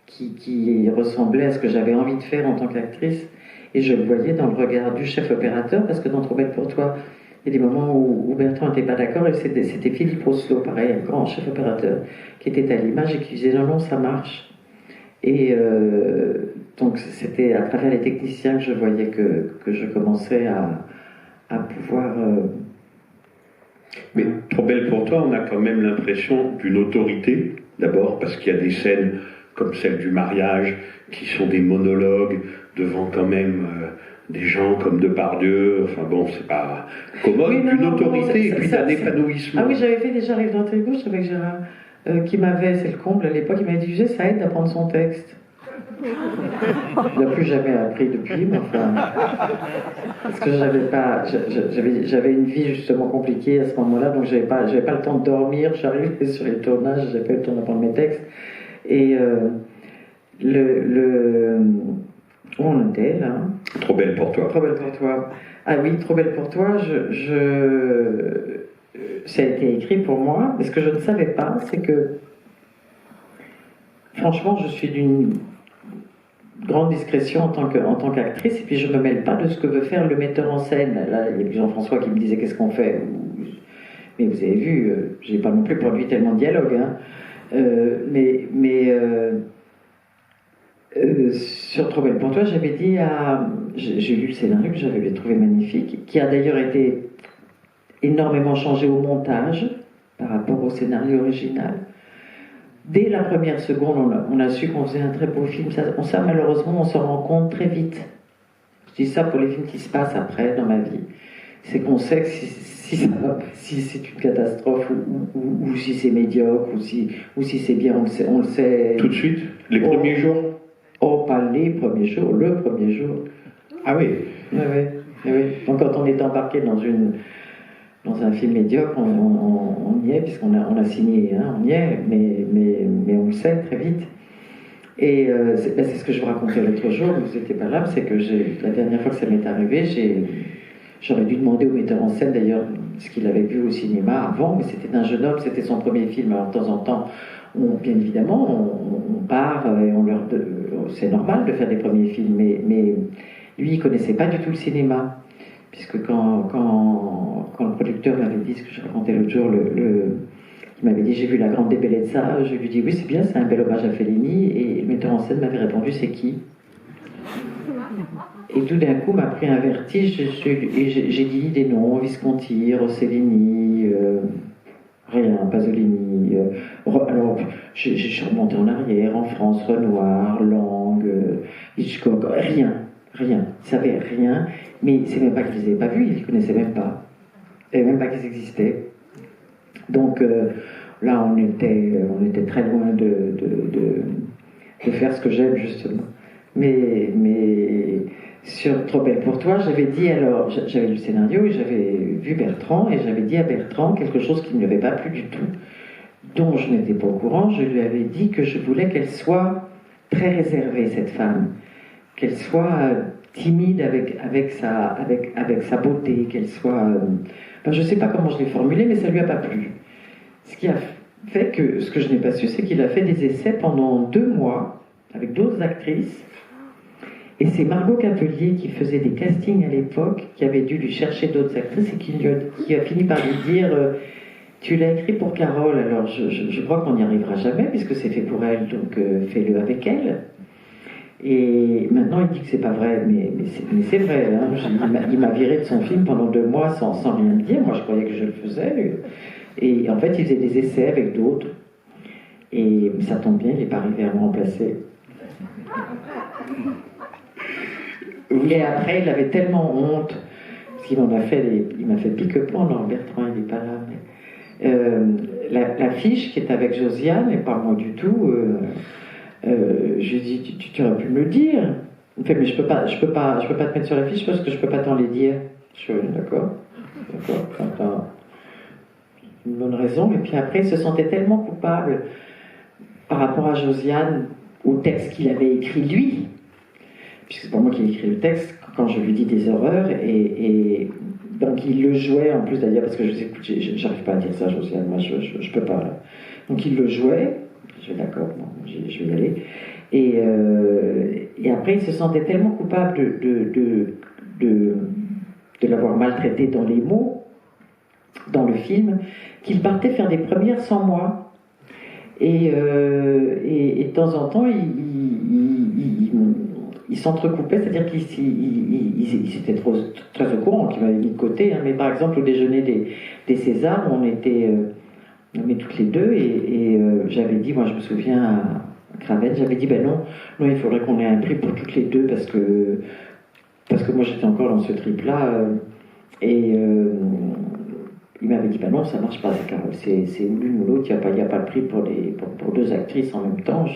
qui ressemblait à ce que j'avais envie de faire en tant qu'actrice, et je le voyais dans le regard du chef opérateur, parce que dans Trop belle pour toi, il y a des moments où Bertrand n'était pas d'accord, et c'était Philippe Rosselot, pareil, un grand chef opérateur, qui était à l'image et qui disait non, ça marche. Et donc c'était à travers les techniciens que je voyais que je commençais à pouvoir... Mais Trop belle pour toi, on a quand même l'impression d'une autorité, d'abord, parce qu'il y a des scènes comme celle du mariage, qui sont des monologues devant quand même... des gens comme Depardieu, enfin bon, c'est pas commode, oui, d'une autorité et puis d'un épanouissement. Ah oui, j'avais fait déjà Rive d'entrée gauche avec Gérard, qui m'avait, c'est le comble à l'époque, il m'avait dit, ça aide d'apprendre son texte. Il n'a plus jamais appris depuis, mais enfin, parce que j'avais une vie justement compliquée à ce moment-là, donc j'avais pas le temps de dormir, j'arrivais sur les tournages, j'avais pas eu le temps d'apprendre mes textes, et où on était là? Trop belle pour toi. Trop belle pour toi. Ah oui, Trop belle pour toi, ça a été écrit pour moi, mais ce que je ne savais pas, c'est que franchement, je suis d'une grande discrétion en tant qu'actrice, et puis je ne me mêle pas de ce que veut faire le metteur en scène. Là, il y a Jean-François qui me disait qu'est-ce qu'on fait. Mais vous avez vu, je n'ai pas non plus produit tellement de dialogue, hein. Sur Trop belle pour toi, j'avais dit à... J'ai lu le scénario que j'avais trouvé magnifique, qui a d'ailleurs été énormément changé au montage par rapport au scénario original. Dès la première seconde, on a su qu'on faisait un très beau film. Ça, malheureusement, on s'en rend compte très vite. Je dis ça pour les films qui se passent après dans ma vie. C'est qu'on sait que si c'est une catastrophe ou si c'est médiocre ou si c'est bien, on le sait. Tout de suite? Les premiers jours? Oh, pas les premiers jours, le premier jour. Ah oui. Oui, oui, oui. Donc quand on est embarqué dans un film médiocre, on y est, puisqu'on a signé, hein, on y est, mais on le sait très vite. Et c'est ce que je vous racontais l'autre jour, vous n'étiez pas là, c'est que la dernière fois que ça m'est arrivé, j'aurais dû demander au metteur en scène d'ailleurs ce qu'il avait vu au cinéma avant, mais c'était un jeune homme, c'était son premier film, alors de temps en temps, bien évidemment, on part et c'est normal de faire des premiers films, mais lui, il ne connaissait pas du tout le cinéma. Puisque quand le producteur m'avait dit ce que je racontais l'autre jour, il m'avait dit j'ai vu La Grande Bellezza, je lui ai dit oui c'est bien, c'est un bel hommage à Fellini, et le metteur en scène m'avait répondu c'est qui? Et tout d'un coup m'a pris un vertige, et j'ai dit des noms, Visconti, Rossellini, rien, Pasolini, alors je suis remonté en arrière, en France, Renoir, Lang, Hitchcock, rien. Il ne savait rien, mais c'est même pas qu'ils ne les avaient pas vus, ils ne les connaissaient même pas. Ils ne savaient même pas qu'ils existaient. Donc là, on était très loin de faire ce que j'aime, justement. Mais sur Trop belle pour toi, j'avais dit alors, j'avais lu le scénario et j'avais vu Bertrand, et j'avais dit à Bertrand quelque chose qui ne lui avait pas plu du tout, dont je n'étais pas au courant. Je lui avais dit que je voulais qu'elle soit très réservée, cette femme. Qu'elle soit timide avec sa beauté, qu'elle soit... je ne sais pas comment je l'ai formulé, mais ça ne lui a pas plu. Ce qui a fait que, ce que je n'ai pas su, c'est qu'il a fait des essais pendant 2 mois avec d'autres actrices, et c'est Margot Capelier qui faisait des castings à l'époque, qui avait dû lui chercher d'autres actrices, et qui a fini par lui dire tu l'as écrit pour Carole, alors je crois qu'on n'y arrivera jamais, puisque c'est fait pour elle, donc fais-le avec elle. Et maintenant, il dit que c'est pas vrai, mais c'est vrai. Hein. Il m'a viré de son film pendant 2 mois sans rien me dire. Moi, je croyais que je le faisais. Et en fait, il faisait des essais avec d'autres. Et ça tombe bien, il n'est pas arrivé à me remplacer. Et après, il avait tellement honte, parce qu'il m'a fait pique-pont. Non, Bertrand, il n'est pas là. Mais, la fiche qui est avec Josiane, et pas moi du tout... je lui ai dit, tu aurais pu me le dire. Il me fait, mais je peux pas te mettre sur la fiche parce que je peux pas t'en les dire. Je suis d'accord. Une bonne raison. Et puis après, il se sentait tellement coupable par rapport à Josiane, au texte qu'il avait écrit lui, puisque c'est pas moi qui ai écrit le texte, quand je lui dis des horreurs, et donc il le jouait en plus d'ailleurs, parce que j'arrive pas à dire ça, Josiane, moi je peux pas. Là. Donc il le jouait. Je vais d'accord, bon, je vais y aller. Et après, il se sentait tellement coupable de l'avoir maltraité dans les mots, dans le film, qu'il partait faire des premières sans moi. Et de temps en temps, il s'entrecoupait, c'est-à-dire qu'il était très au courant, qu'il m'avait mis de côté. Hein, mais par exemple, au déjeuner des Césars, on était... mais toutes les deux, et j'avais dit, moi je me souviens à Cravette, j'avais dit non, il faudrait qu'on ait un prix pour toutes les deux, parce que moi j'étais encore dans ce trip-là, et il m'avait dit non, ça marche pas, Carole, c'est l'une ou l'autre, il n'y a pas de prix pour 2 actrices en même temps.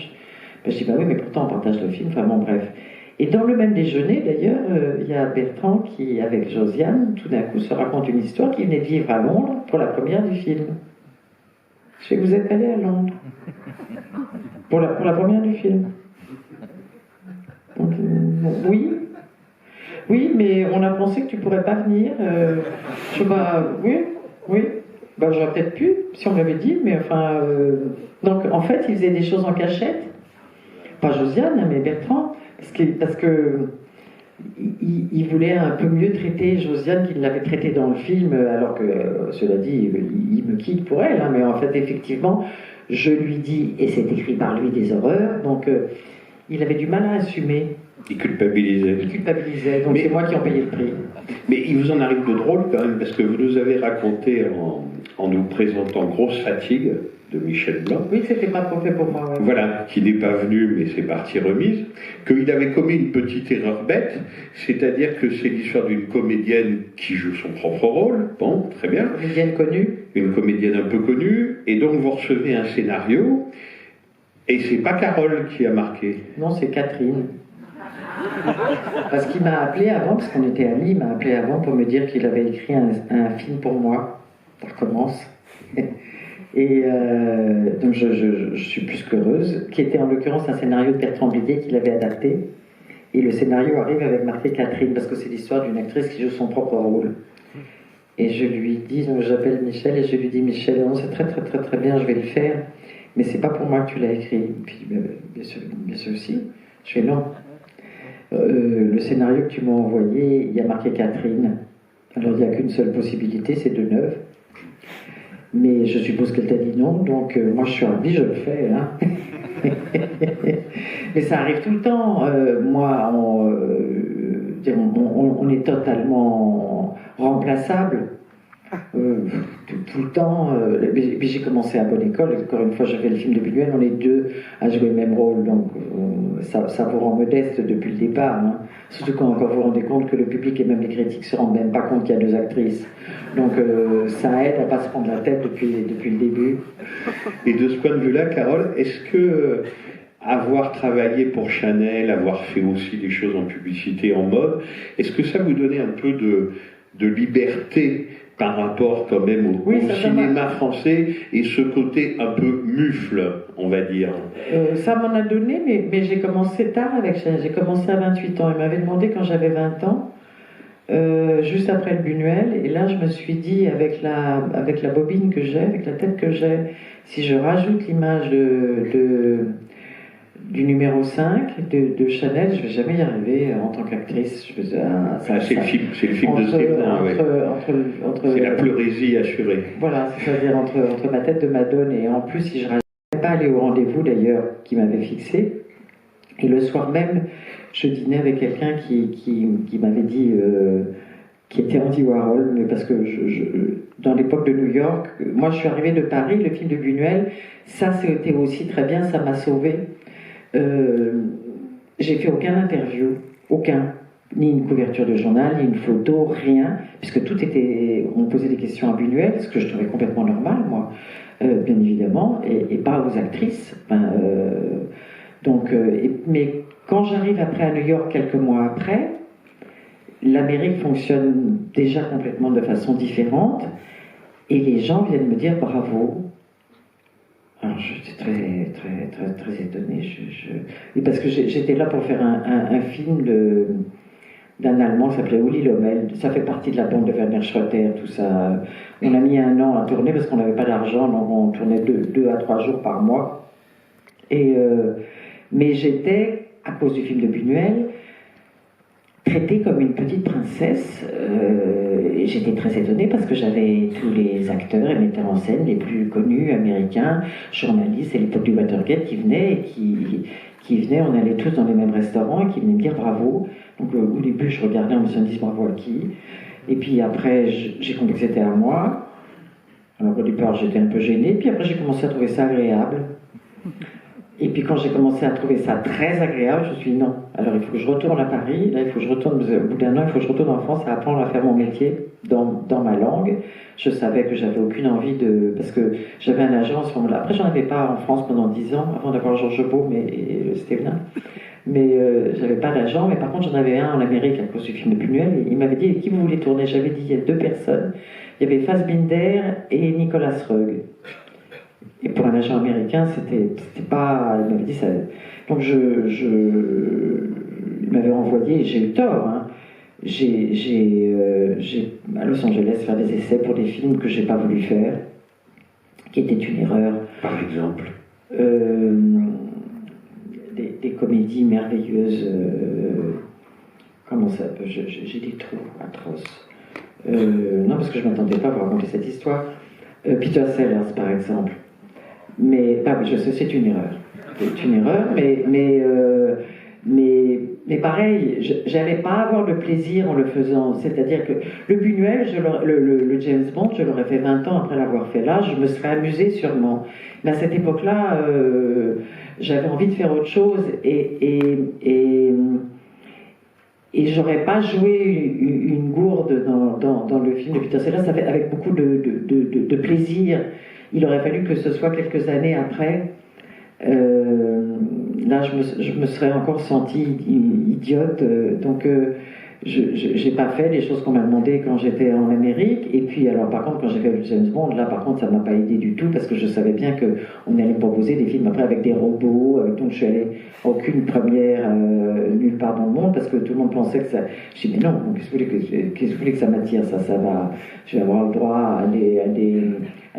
Je dis oui, mais pourtant on partage le film, enfin bon, bref. Et dans le même déjeuner, d'ailleurs, il y a Bertrand qui, avec Josiane, tout d'un coup se raconte une histoire qu'il venait de vivre à Londres pour la première du film. Je sais que vous êtes allé à Londres pour la première du film. Donc, oui, mais on a pensé que tu pourrais pas venir. Oui. J'aurais peut-être pu si on m'avait dit, mais enfin. Donc en fait, il faisait des choses en cachette. Pas Josiane, mais Bertrand, parce que il voulait un peu mieux traiter Josiane qu'il l'avait traité dans le film, alors que, cela dit, il me quitte pour elle, hein, mais en fait, effectivement, je lui dis, et c'est écrit par lui, des horreurs, donc il avait du mal à assumer. Il culpabilisait. Il culpabilisait, donc c'est moi qui en payais le prix. Mais il vous en arrive de drôle quand même, parce que vous nous avez raconté en nous présentant Grosse Fatigue de Michel Blanc. Oui, c'était pas trop fait pour moi. Ouais. Voilà, qui n'est pas venu, mais c'est partie remise. Qu'il avait commis une petite erreur bête, c'est-à-dire que c'est l'histoire d'une comédienne qui joue son propre rôle. Bon, très bien. Une comédienne connue. Une comédienne un peu connue, et donc vous recevez un scénario, et c'est pas Carole qui a marqué. Non, c'est Catherine. Parce qu'il m'a appelé avant, parce qu'on était amis, il m'a appelé avant pour me dire qu'il avait écrit un film pour moi. Ça recommence. Et donc je suis plus qu'heureuse, qui était en l'occurrence un scénario de Bertrand Blier qu'il avait adapté. Et le scénario arrive avec marqué Catherine, parce que c'est l'histoire d'une actrice qui joue son propre rôle. Et je lui dis, donc j'appelle Michel, et je lui dis, Michel, non, c'est très très très très bien, je vais le faire, mais c'est pas pour moi que tu l'as écrit. Puis bien sûr aussi. Je fais non. Le scénario que tu m'as envoyé, il y a marqué Catherine. Alors il n'y a qu'une seule possibilité, c'est Deneuve. Mais je suppose qu'elle t'a dit non, donc moi je suis ravi, je le fais. Hein. Mais ça arrive tout le temps. Moi, on est totalement remplaçable. Tout le temps. Puis j'ai commencé à bonne école. Encore une fois, j'ai fait le film de Buñuel. On est deux à jouer le même rôle, donc ça vous rend modeste depuis le départ. Hein. Surtout quand vous vous rendez compte que le public et même les critiques se rendent même pas compte qu'il y a deux actrices. Donc ça aide à pas se prendre la tête depuis le début. Et de ce point de vue-là, Carole, est-ce que avoir travaillé pour Chanel, avoir fait aussi des choses en publicité, en mode, est-ce que ça vous donnait un peu de liberté par rapport quand même au cinéma français et ce côté un peu mufle, on va dire? Ça m'en a donné, mais j'ai commencé tard avec Chanel. J'ai commencé à 28 ans. Il m'avait demandé quand j'avais 20 ans, juste après le Buñuel, et là je me suis dit, avec la bobine que j'ai, avec la tête que j'ai, si je rajoute l'image du numéro 5 de Chanel, je ne vais jamais y arriver en tant qu'actrice. C'est le film de Stéphane. C'est la pleurésie assurée. Voilà, c'est-à-dire entre ma tête de Madone, et en plus, si je ne rajoute pas aller au rendez-vous d'ailleurs, qui m'avait fixé, et le soir même, je dînais avec quelqu'un qui m'avait dit, qui était Andy Warhol, mais parce que dans l'époque de New York, moi je suis arrivée de Paris, le film de Buñuel, ça c'était aussi très bien, ça m'a sauvée. J'ai fait aucun interview, ni une couverture de journal, ni une photo, rien, puisque tout était, on posait des questions à Buñuel, ce que je trouvais complètement normal, moi, bien évidemment, et pas aux actrices. Mais quand j'arrive après à New York, quelques mois après, l'Amérique fonctionne déjà complètement de façon différente, et les gens viennent me dire bravo. Alors j'étais très, très, très, très étonnée. Et parce que j'étais là pour faire un film d'un Allemand qui s'appelait Uli Lommel. Ça fait partie de la bande de Werner Schroeter, tout ça. On a mis 1 an à tourner parce qu'on n'avait pas d'argent, donc on tournait 2 à 3 jours par mois. Mais j'étais, à cause du film de Buñuel, traitée comme une petite princesse. J'étais très étonnée parce que j'avais tous les acteurs et metteurs en scène les plus connus, américains, journalistes, et l'époque du Watergate qui venaient, et qui venaient, on allait tous dans les mêmes restaurants, et qui venaient me dire bravo. Donc au début, je regardais en me disant bravo à qui. Et puis après, j'ai compris que c'était à moi. Alors au départ, j'étais un peu gênée, puis après j'ai commencé à trouver ça agréable. Et puis quand j'ai commencé à trouver ça très agréable, je me suis dit non, alors il faut que je retourne à Paris, là il faut que je retourne, au bout d'1 an, il faut que je retourne en France à apprendre à faire mon métier dans ma langue. Je savais que j'avais aucune envie parce que j'avais un agent à ce moment-là. Après j'en avais pas en France pendant 10 ans, avant d'avoir Georges Beau, mais c'était bien. Mais j'avais pas d'agent, mais par contre j'en avais un en Amérique à cause du film de Buñuel, et il m'avait dit qui vous voulez tourner? J'avais dit il y a 2 personnes, il y avait Fassbinder et Nicolas Roeg. Et pour un agent américain, c'était pas... Il m'avait dit ça... Donc il m'avait envoyé, et j'ai eu tort, hein. J'ai à Los Angeles faire des essais pour des films que j'ai pas voulu faire, qui étaient une erreur. Par exemple des comédies merveilleuses. Comment ça... J'ai des trous atroces. Non, parce que je m'attendais pas à vous raconter cette histoire. Peter Sellers, par exemple. Mais, je sais, c'est une erreur. c'est une erreur, mais pareil, j'allais pas avoir de plaisir en le faisant. C'est-à-dire que le Buñuel, le James Bond, je l'aurais fait 20 ans après l'avoir fait là, je me serais amusée sûrement. Mais à cette époque-là, j'avais envie de faire autre chose et j'aurais pas joué une gourde dans le film de Peter Sellers avec beaucoup de plaisir. Il aurait fallu que ce soit quelques années après. Là, je me serais encore sentie idiote. Donc, j'ai pas fait les choses qu'on m'a demandé quand j'étais en Amérique. Et puis, alors, par contre, quand j'ai fait le James Bond, là, par contre, ça m'a pas aidé du tout parce que je savais bien qu'on allait me proposer des films après avec des robots. Donc, je suis allée à aucune première nulle part dans le monde parce que tout le monde pensait que ça. Je dis, mais non, qu'est-ce que vous voulez que ça m'attire? Ça va. Je vais avoir le droit à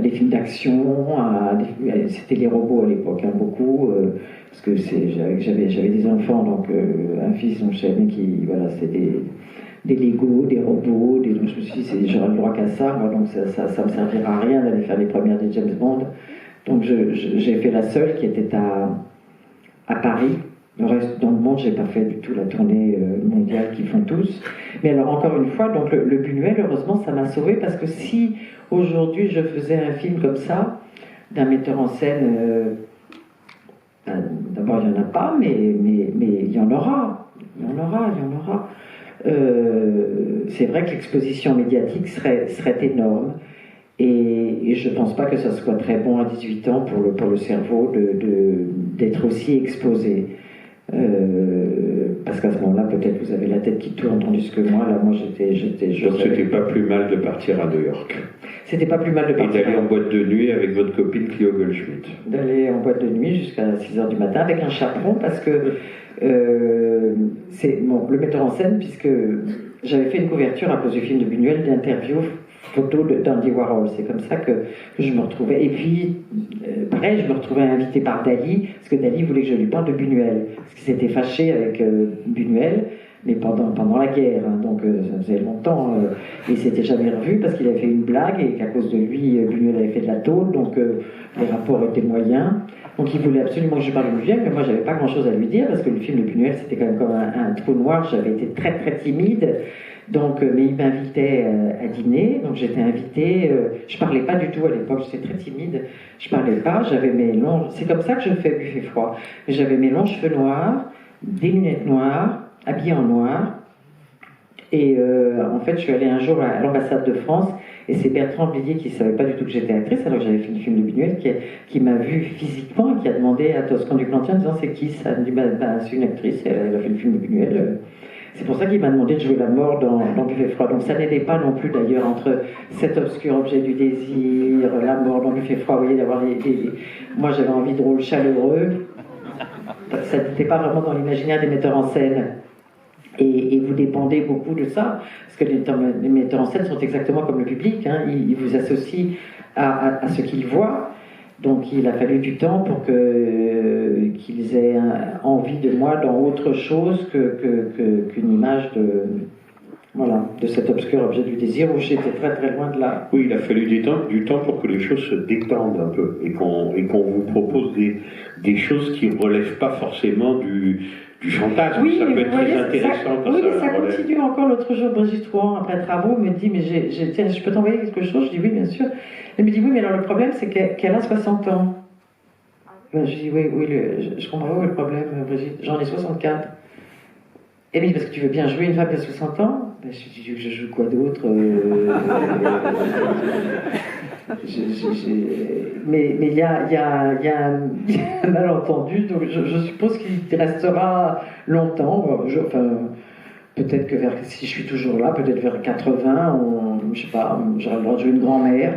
des films d'action. C'était les robots à l'époque, hein, beaucoup. Parce que j'avais des enfants, donc un fils, donc je savais qui, voilà, c'était des Lego, des robots, donc je me suis dit, j'aurais le droit qu'à ça, moi, donc ça me servira à rien d'aller faire les premières des James Bond. Donc j'ai fait la seule qui était à Paris. Le reste dans le monde, j'ai pas fait du tout la tournée mondiale qu'ils font tous. Mais alors encore une fois, donc le Buñuel, heureusement, ça m'a sauvé parce que si aujourd'hui je faisais un film comme ça, d'un metteur en scène, d'abord il n'y en a pas, mais il y en aura. Il y en aura. C'est vrai que l'exposition médiatique serait énorme. Et je ne pense pas que ça soit très bon à 18 ans pour le cerveau d'être aussi exposé. Parce qu'à ce moment-là, peut-être vous avez la tête qui tourne, tandis que moi, là, donc c'était pas plus mal de partir à New York. C'était pas plus mal de partir. Et d'aller en boîte de nuit avec votre copine Clio Goldschmidt. D'aller en boîte de nuit jusqu'à 6h du matin avec un chaperon, parce que c'est le metteur en scène, puisque j'avais fait une couverture à cause du film de Buñuel d'interview photo d'Andy Warhol. C'est comme ça que je me retrouvais. Et puis, pareil, je me retrouvais invitée par Dali, parce que Dali voulait que je lui parle de Buñuel. Parce qu'il s'était fâché avec Buñuel, mais pendant la guerre. Hein, donc, ça faisait longtemps. Et il s'était jamais revu parce qu'il avait fait une blague et qu'à cause de lui, Buñuel avait fait de la tôle. Donc, les rapports étaient moyens. Donc, il voulait absolument que je parle de Buñuel, mais moi, j'avais pas grand-chose à lui dire parce que le film de Buñuel, c'était quand même comme un trou noir. J'avais été très, très timide. Donc, mais il m'invitait à dîner, donc j'étais invitée, je parlais pas du tout à l'époque, j'étais très timide, je parlais pas, j'avais mes longs, c'est comme ça que je fais Buffet Froid, j'avais mes longs cheveux noirs, des lunettes noires, habillée en noir, et en fait je suis allée un jour à l'ambassade de France, et c'est Bertrand Blier qui savait pas du tout que j'étais actrice, alors que j'avais fait le film de Buñuel, qui m'a vue physiquement, et qui a demandé à Toscan du Plantier en disant c'est qui ça? Elle me dit c'est une actrice, elle a fait le film de Buñuel. C'est pour ça qu'il m'a demandé de jouer la mort dans Buffet Froid. Donc ça n'aidait pas non plus d'ailleurs entre cet obscur objet du désir, la mort dans Buffet Froid, vous voyez, d'avoir moi j'avais envie de rôles chaleureux. Ça n'était pas vraiment dans l'imaginaire des metteurs en scène. Et vous dépendez beaucoup de ça, parce que les metteurs en scène sont exactement comme le public, hein. Ils vous associent à ce qu'ils voient. Donc il a fallu du temps pour qu'ils aient envie de moi dans autre chose qu'une image de cet obscur objet du désir où j'étais très très loin de là. Oui, il a fallu du temps pour que les choses se détendent un peu et qu'on vous propose des choses qui ne relèvent pas forcément du chantage. Oui, ça peut être très intéressant quand oui, ça ça continue encore. L'autre jour, Brigitte Rouen, après travaux, me dit, mais tiens, je peux t'envoyer quelque chose? Je dis oui, bien sûr. Elle me dit oui, mais alors le problème, c'est qu'elle a 60 ans. Ben, je dis oui, je comprends pas le problème, Brigitte. J'en ai 64. Elle me dit, parce que tu veux bien jouer une femme qui a 60 ans? Ben, je dis, je joue quoi d'autre? Mais il y a un malentendu, donc je suppose qu'il restera longtemps. Peut-être que si je suis toujours là, peut-être vers 80, je sais pas, j'aurai le droit de jouer une grand-mère.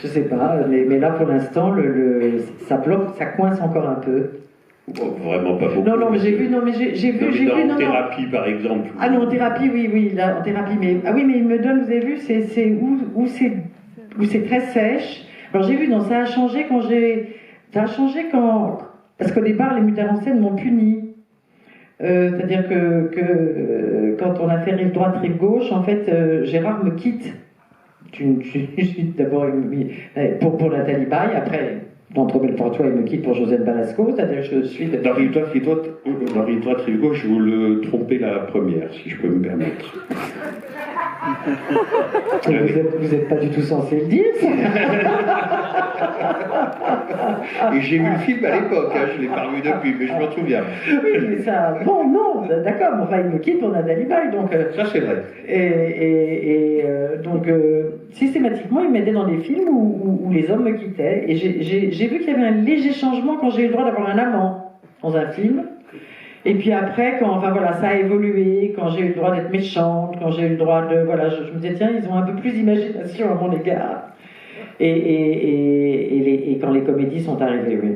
Je sais pas, mais là pour l'instant, ça bloque, ça coince encore un peu. Bon, vraiment pas beaucoup. Non, mais j'ai vu. En thérapie, par exemple. Ah non, en thérapie, oui, là, en thérapie, mais il me donne, vous avez vu, c'est où c'est très sèche. Alors j'ai vu, non, ça a changé parce qu'au départ, les metteurs en scène m'ont puni. C'est-à-dire que quand on a fait rive droite, rive gauche, en fait, Gérard me quitte. D'abord pour Nathalie Baye, après d'Entre Belfort et me quitte pour Joseph Balasco, c'est-à-dire que je suis... Dans Rive-Droite Rive-Gauche, vous le trompez la première, si je peux me permettre. Vous n'êtes pas du tout censé le dire, ça. Et j'ai vu le film à l'époque, hein, je ne l'ai pas revu depuis, mais je m'en souviens. Oui, mais ça... Bon, non, d'accord, enfin, il me quitte pour Nathalie Baye, donc... Ça, c'est vrai. Donc, systématiquement, il m'aidait dans des films où les hommes me quittaient. Et j'ai vu qu'il y avait un léger changement quand j'ai eu le droit d'avoir un amant dans un film. Et puis après, enfin voilà, ça a évolué, quand j'ai eu le droit d'être méchante, quand j'ai eu le droit de... Voilà, je me disais, tiens, ils ont un peu plus d'imagination à mon égard. Et quand les comédies sont arrivées, oui.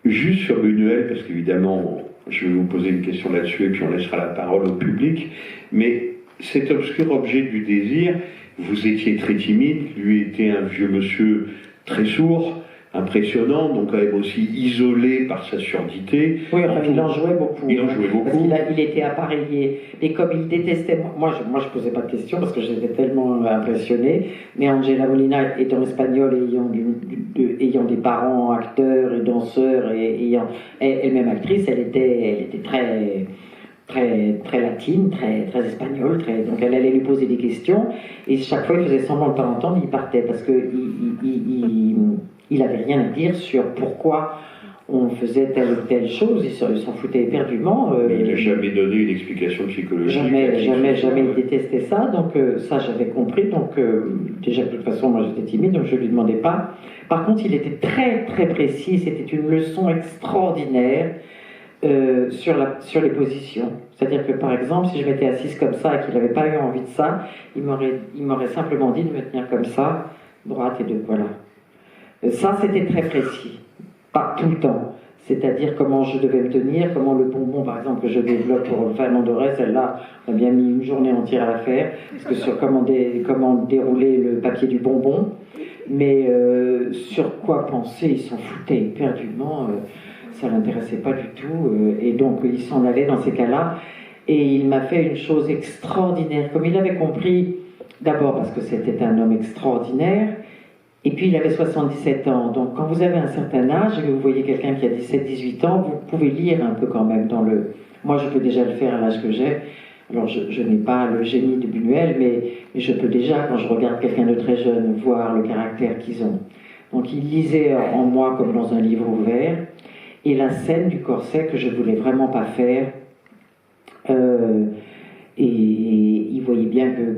Juste sur Buñuel, parce qu'évidemment, je vais vous poser une question là-dessus et puis on laissera la parole au public, mais cet obscur objet du désir, vous étiez très timide, lui était un vieux monsieur très sourd, impressionnant, donc quand même aussi isolé par sa surdité. Oui, enfin, il en jouait beaucoup. Il en jouait beaucoup. Parce qu'il était appareillé. Et comme il détestait... Moi, je posais pas de questions parce que j'étais tellement impressionné. Mais Angela Molina étant espagnole et ayant des parents acteurs et danseurs et ayant elle-même actrice, elle était très latine, très espagnole, donc elle allait lui poser des questions et chaque fois il faisait semblant de ne pas entendre, il partait parce qu'il n'avait rien à dire sur pourquoi on faisait telle ou telle chose, il s'en foutait éperdument. Il n'a jamais donné une explication psychologique. Jamais il détestait ça, donc ça j'avais compris, donc déjà de toute façon moi j'étais timide, donc je ne lui demandais pas. Par contre il était très très précis, c'était une leçon extraordinaire. Sur les positions. C'est-à-dire que par exemple, si je m'étais assise comme ça et qu'il n'avait pas eu envie de ça, il m'aurait simplement dit de me tenir comme ça, droite et de voilà. Ça, c'était très précis. Pas tout le temps. C'est-à-dire comment je devais me tenir, comment le bonbon, par exemple, que je développe pour Fernand Doré, celle-là, on a bien mis une journée entière à la faire, parce que sur comment dérouler le papier du bonbon, mais sur quoi penser, il s'en foutait éperdument. Ça ne l'intéressait pas du tout, et donc il s'en allait dans ces cas-là, et il m'a fait une chose extraordinaire, comme il avait compris, d'abord parce que c'était un homme extraordinaire, et puis il avait 77 ans, donc quand vous avez un certain âge, et que vous voyez quelqu'un qui a 17-18 ans, vous pouvez lire un peu quand même dans le... Moi je peux déjà le faire à l'âge que j'ai, alors je n'ai pas le génie de Buñuel, mais je peux déjà, quand je regarde quelqu'un de très jeune, voir le caractère qu'ils ont. Donc il lisait en moi comme dans un livre ouvert, et la scène du corset que je voulais vraiment pas faire, et il voyait bien que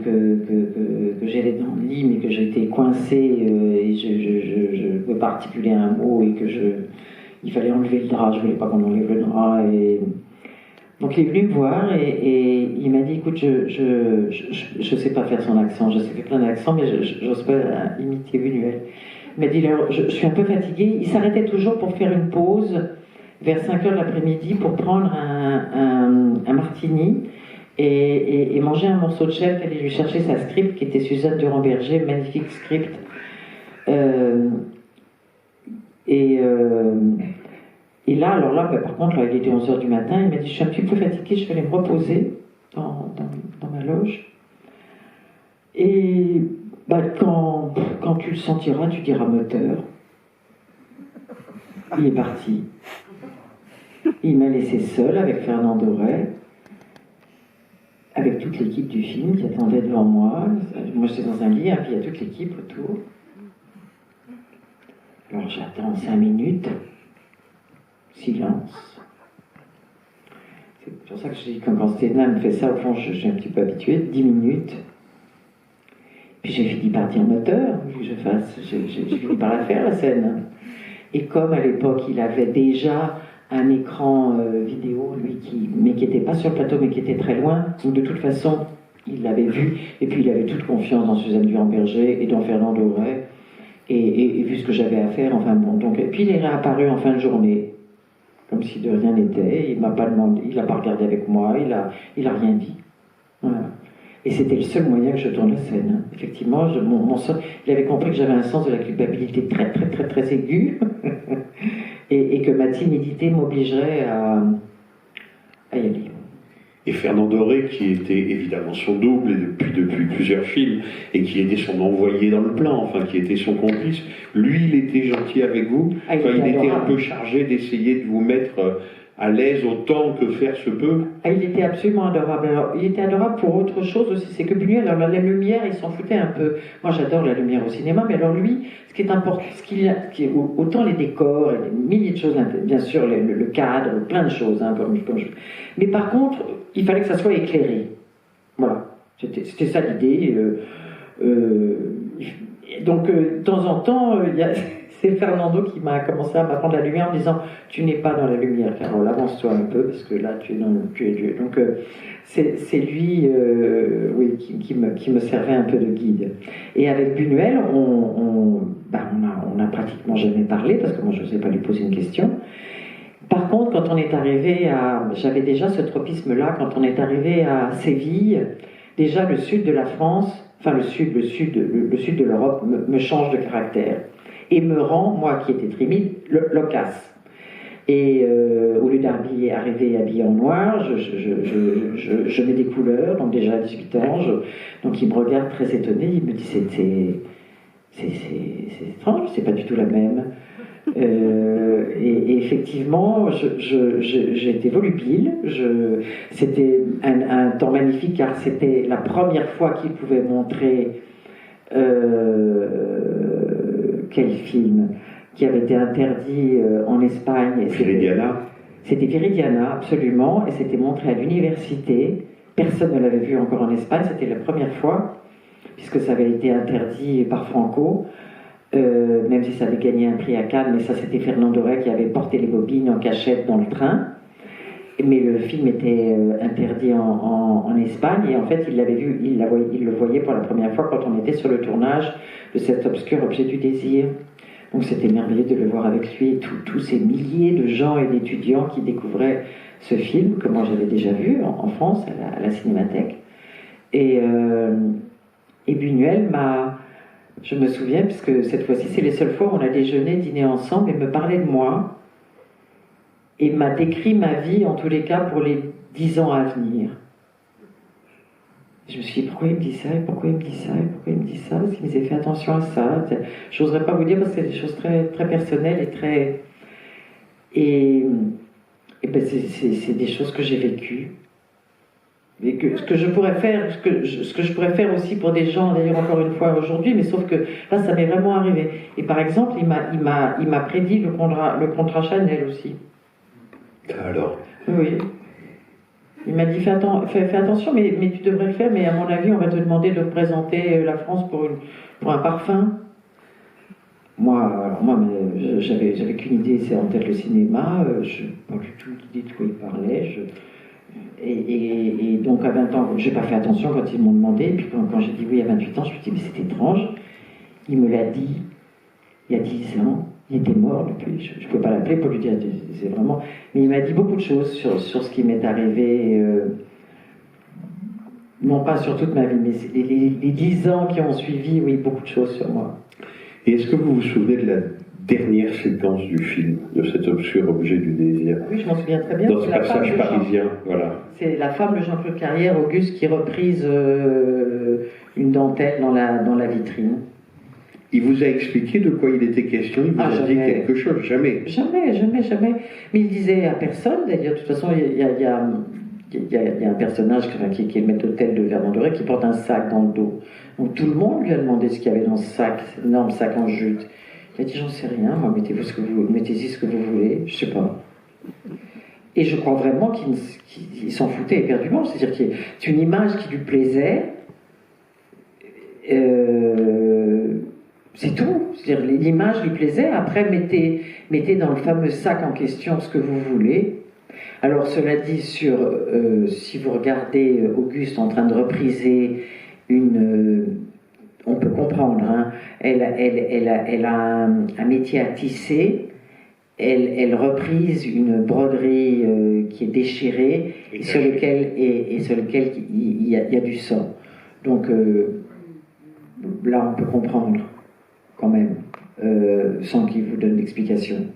j'allais dans le lit, mais que j'étais coincée, et je ne pouvais pas articuler un mot, et il fallait enlever le drap, je voulais pas qu'on enlève le drap, et donc il est venu me voir, et il m'a dit, écoute, je sais pas faire son accent, je sais faire plein d'accents, mais j'ose pas imiter Buñuel. Il m'a dit, je suis un peu fatiguée. Il s'arrêtait toujours pour faire une pause vers 5h de l'après-midi pour prendre un martini et manger un morceau de chèvre, aller lui chercher sa script qui était Suzanne Durand-Berger, magnifique script. Et là, alors là, par contre, là, il était 11h du matin, il m'a dit, je suis un petit peu fatiguée, je vais aller me reposer dans ma loge. Et quand tu le sentiras, tu diras moteur. Il est parti. Il m'a laissé seul avec Fernand Doré, avec toute l'équipe du film qui attendait devant moi. Moi j'étais dans un lit, puis il y a toute l'équipe autour. Alors j'attends 5 minutes. Silence. C'est pour ça que je dis, quand Stéphane me fait ça, au fond, je suis un petit peu habituée. 10 minutes. Puis j'ai fini par dire moteur, vu que j'ai fini par la faire, la scène. Et comme à l'époque, il avait déjà un écran vidéo, lui, mais qui n'était pas sur le plateau, mais qui était très loin, donc de toute façon, il l'avait vu, et puis il avait toute confiance dans Suzanne Durand-Berger et dans Fernand Doré, et vu ce que j'avais à faire, enfin bon, donc, et puis il est réapparu en fin de journée, comme si de rien n'était, il m'a pas demandé, il n'a pas regardé avec moi, il a rien dit. Voilà. Et c'était le seul moyen que je tourne la scène. Effectivement, il avait compris que j'avais un sens de la culpabilité très, très, très, très aigu, et que ma timidité m'obligerait à y aller. Et Fernand Doré, qui était évidemment son double depuis plusieurs films, et qui était son envoyé dans le plan, enfin qui était son complice, lui, il était gentil avec vous. Enfin, il était un peu chargé d'essayer de vous mettre à l'aise autant que faire se peut. Il était absolument adorable. Alors, il était adorable pour autre chose aussi, c'est que Buñuel, alors la lumière, il s'en foutait un peu. Moi, j'adore la lumière au cinéma, mais alors lui, ce qui est important, autant les décors, et des milliers de choses, bien sûr, le cadre, plein de choses, hein, mais par contre, il fallait que ça soit éclairé. Voilà, c'était ça l'idée. Donc, de temps en temps, c'est Fernando qui m'a commencé à m'apprendre la lumière en me disant tu n'es pas dans la lumière, Carole, avance-toi un peu parce que là tu es Dieu. Donc c'est lui oui, qui me servait un peu de guide. Et avec Buñuel, on a pratiquement jamais parlé parce que moi je n'osais pas lui poser une question. Par contre, quand on est arrivé j'avais déjà ce tropisme-là, quand on est arrivé à Séville, déjà le sud de la France, enfin le sud de l'Europe me change de caractère. Et me rend, moi qui étais timide, loquace. Et au lieu d'arriver habillé en noir, je mets des couleurs, donc déjà à 18 ans, donc il me regarde très étonné, il me dit c'est étrange, c'est pas du tout la même. Et effectivement, j'ai été volubile, c'était un temps magnifique car c'était la première fois qu'il pouvait montrer quel film qui avait été interdit en Espagne. Viridiana. C'était Viridiana, absolument, et c'était montré à l'université. Personne ne l'avait vu encore en Espagne, c'était la première fois, puisque ça avait été interdit par Franco, même si ça avait gagné un prix à Cannes, mais ça c'était Fernand Doré qui avait porté les bobines en cachette dans le train. Mais le film était interdit en Espagne, et en fait il l'avait vu, il le voyait pour la première fois quand on était sur le tournage de cet obscur objet du désir. Donc c'était merveilleux de le voir avec lui, tous ces milliers de gens et d'étudiants qui découvraient ce film que moi j'avais déjà vu en France à la Cinémathèque. Et Buñuel je me souviens, puisque cette fois-ci c'est les seules fois où on a déjeuné, dîné ensemble, et me parlait de moi. Et m'a décrit ma vie, en tous les cas, pour les 10 ans à venir. Je me suis dit, pourquoi il me dit ça, et pourquoi il me dit ça, et pourquoi il me dit ça, parce qu'il me disait, fais attention à ça. Je n'oserais pas vous dire, parce que c'est des choses très, très personnelles et très... Et ben c'est des choses que j'ai vécues. Et ce que je pourrais faire, ce que je pourrais faire aussi pour des gens, d'ailleurs encore une fois aujourd'hui, mais sauf que là, ça m'est vraiment arrivé. Et par exemple, il m'a prédit le contrat Chanel aussi. Alors. Oui. Il m'a dit fais attention, mais tu devrais le faire, mais à mon avis, on va te demander de représenter la France pour un parfum. Moi, j'avais qu'une idée, c'est en tête le cinéma, je n'ai pas du tout l'idée de quoi il parlait. Et donc à 20 ans, je n'ai pas fait attention quand ils m'ont demandé, et puis quand j'ai dit oui à 28 ans, je me suis dit mais c'est étrange. Il me l'a dit il y a 10 ans. Il était mort depuis, je ne peux pas l'appeler pour lui dire, c'est vraiment... Mais il m'a dit beaucoup de choses sur ce qui m'est arrivé, non pas sur toute ma vie, mais les 10 ans qui ont suivi, oui, beaucoup de choses sur moi. Et est-ce que vous vous souvenez de la dernière séquence du film, de cet obscur objet du désir? Oui, je m'en souviens très bien. Dans ce passage parisien, voilà. C'est la femme de Jean-Claude Carrière, Auguste, qui reprise une dentelle dans la vitrine. Il vous a expliqué de quoi il était question? Il vous a dit quelque chose? Jamais. Jamais. Mais il disait à personne, d'ailleurs. De toute façon, il y a un personnage qui est le maître d'hôtel de Fernand Doré qui porte un sac dans le dos. Donc tout le monde lui a demandé ce qu'il y avait dans ce sac, cet énorme sac en jute. Il a dit j'en sais rien, moi mettez-y ce que vous voulez, je sais pas. Et je crois vraiment qu'il s'en foutait éperdument. C'est-à-dire que c'est une image qui lui plaisait. C'est tout. C'est-à-dire l'image lui plaisait. Après, mettez dans le fameux sac en question ce que vous voulez. Alors, cela dit, si vous regardez Auguste en train de repriser on peut comprendre, hein, elle a un métier à tisser. Elle reprise une broderie qui est déchirée et sur lequel il y a du sang. Donc, là, on peut comprendre quand même, sans qu'il vous donne l'explication.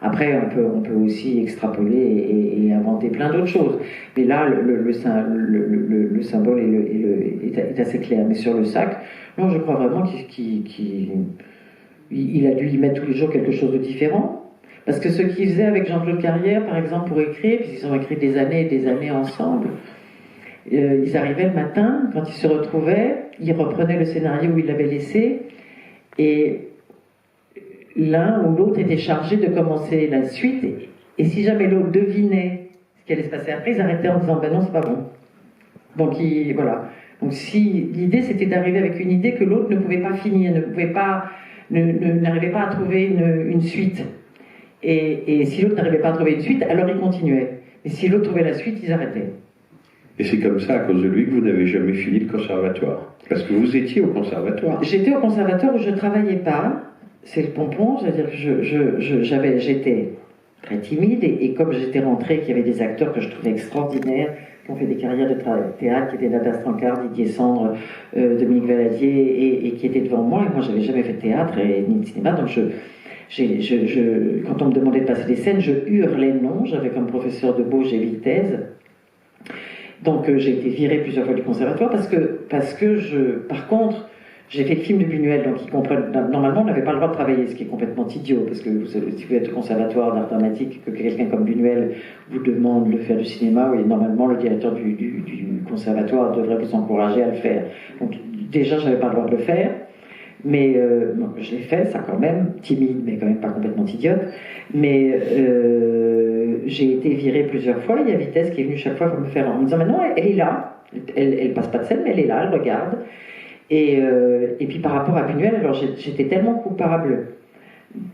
Après, on peut aussi extrapoler et inventer plein d'autres choses. Mais là, le symbole est assez clair. Mais sur le sac, non, je crois vraiment qu'il a dû y mettre tous les jours quelque chose de différent. Parce que ce qu'il faisait avec Jean-Claude Carrière, par exemple, pour écrire, puisqu'ils ont écrit des années et des années ensemble, ils arrivaient le matin, quand ils se retrouvaient, ils reprenaient le scénario où ils l'avaient laissé, et l'un ou l'autre était chargé de commencer la suite, et si jamais l'autre devinait ce qui allait se passer après, ils arrêtaient en disant « ben non, c'est pas bon ». Donc voilà. Donc si l'idée c'était d'arriver avec une idée que l'autre ne pouvait pas finir, n'arrivait pas à trouver une suite. Et si l'autre n'arrivait pas à trouver une suite, alors il continuait. Et si l'autre trouvait la suite, ils arrêtaient. Et c'est comme ça, à cause de lui, que vous n'avez jamais fini le conservatoire. Parce que vous étiez au conservatoire. J'étais au conservatoire où je ne travaillais pas. C'est le pompon, c'est-à-dire que j'étais très timide. Et comme j'étais rentrée, qu'il y avait des acteurs que je trouvais extraordinaires, qui ont fait des carrières de théâtre, qui étaient Nada Strancard, Didier Sandre, Dominique Valadier, et qui étaient devant moi. Et moi, je n'avais jamais fait de théâtre ni de cinéma. Donc quand on me demandait de passer des scènes, je hurlais non. J'avais comme professeur de Beauge et Vitesse. Donc j'ai été virée plusieurs fois du conservatoire parce que par contre, j'ai fait le film de Buñuel, donc normalement on n'avait pas le droit de travailler, ce qui est complètement idiot, parce que vous savez, si vous êtes au conservatoire d'art dramatique, que quelqu'un comme Buñuel vous demande de faire du cinéma, oui, normalement le directeur du conservatoire devrait vous encourager à le faire. Donc déjà j'avais pas le droit de le faire. Mais je l'ai fait, ça quand même, timide, mais quand même pas complètement idiote. Mais j'ai été virée plusieurs fois. Il y a Vitesse qui est venu chaque fois pour me faire en me disant, mais non, elle est là. Elle passe pas de scène, mais elle est là, elle regarde. Et puis par rapport à Buñuel, alors j'étais tellement coupable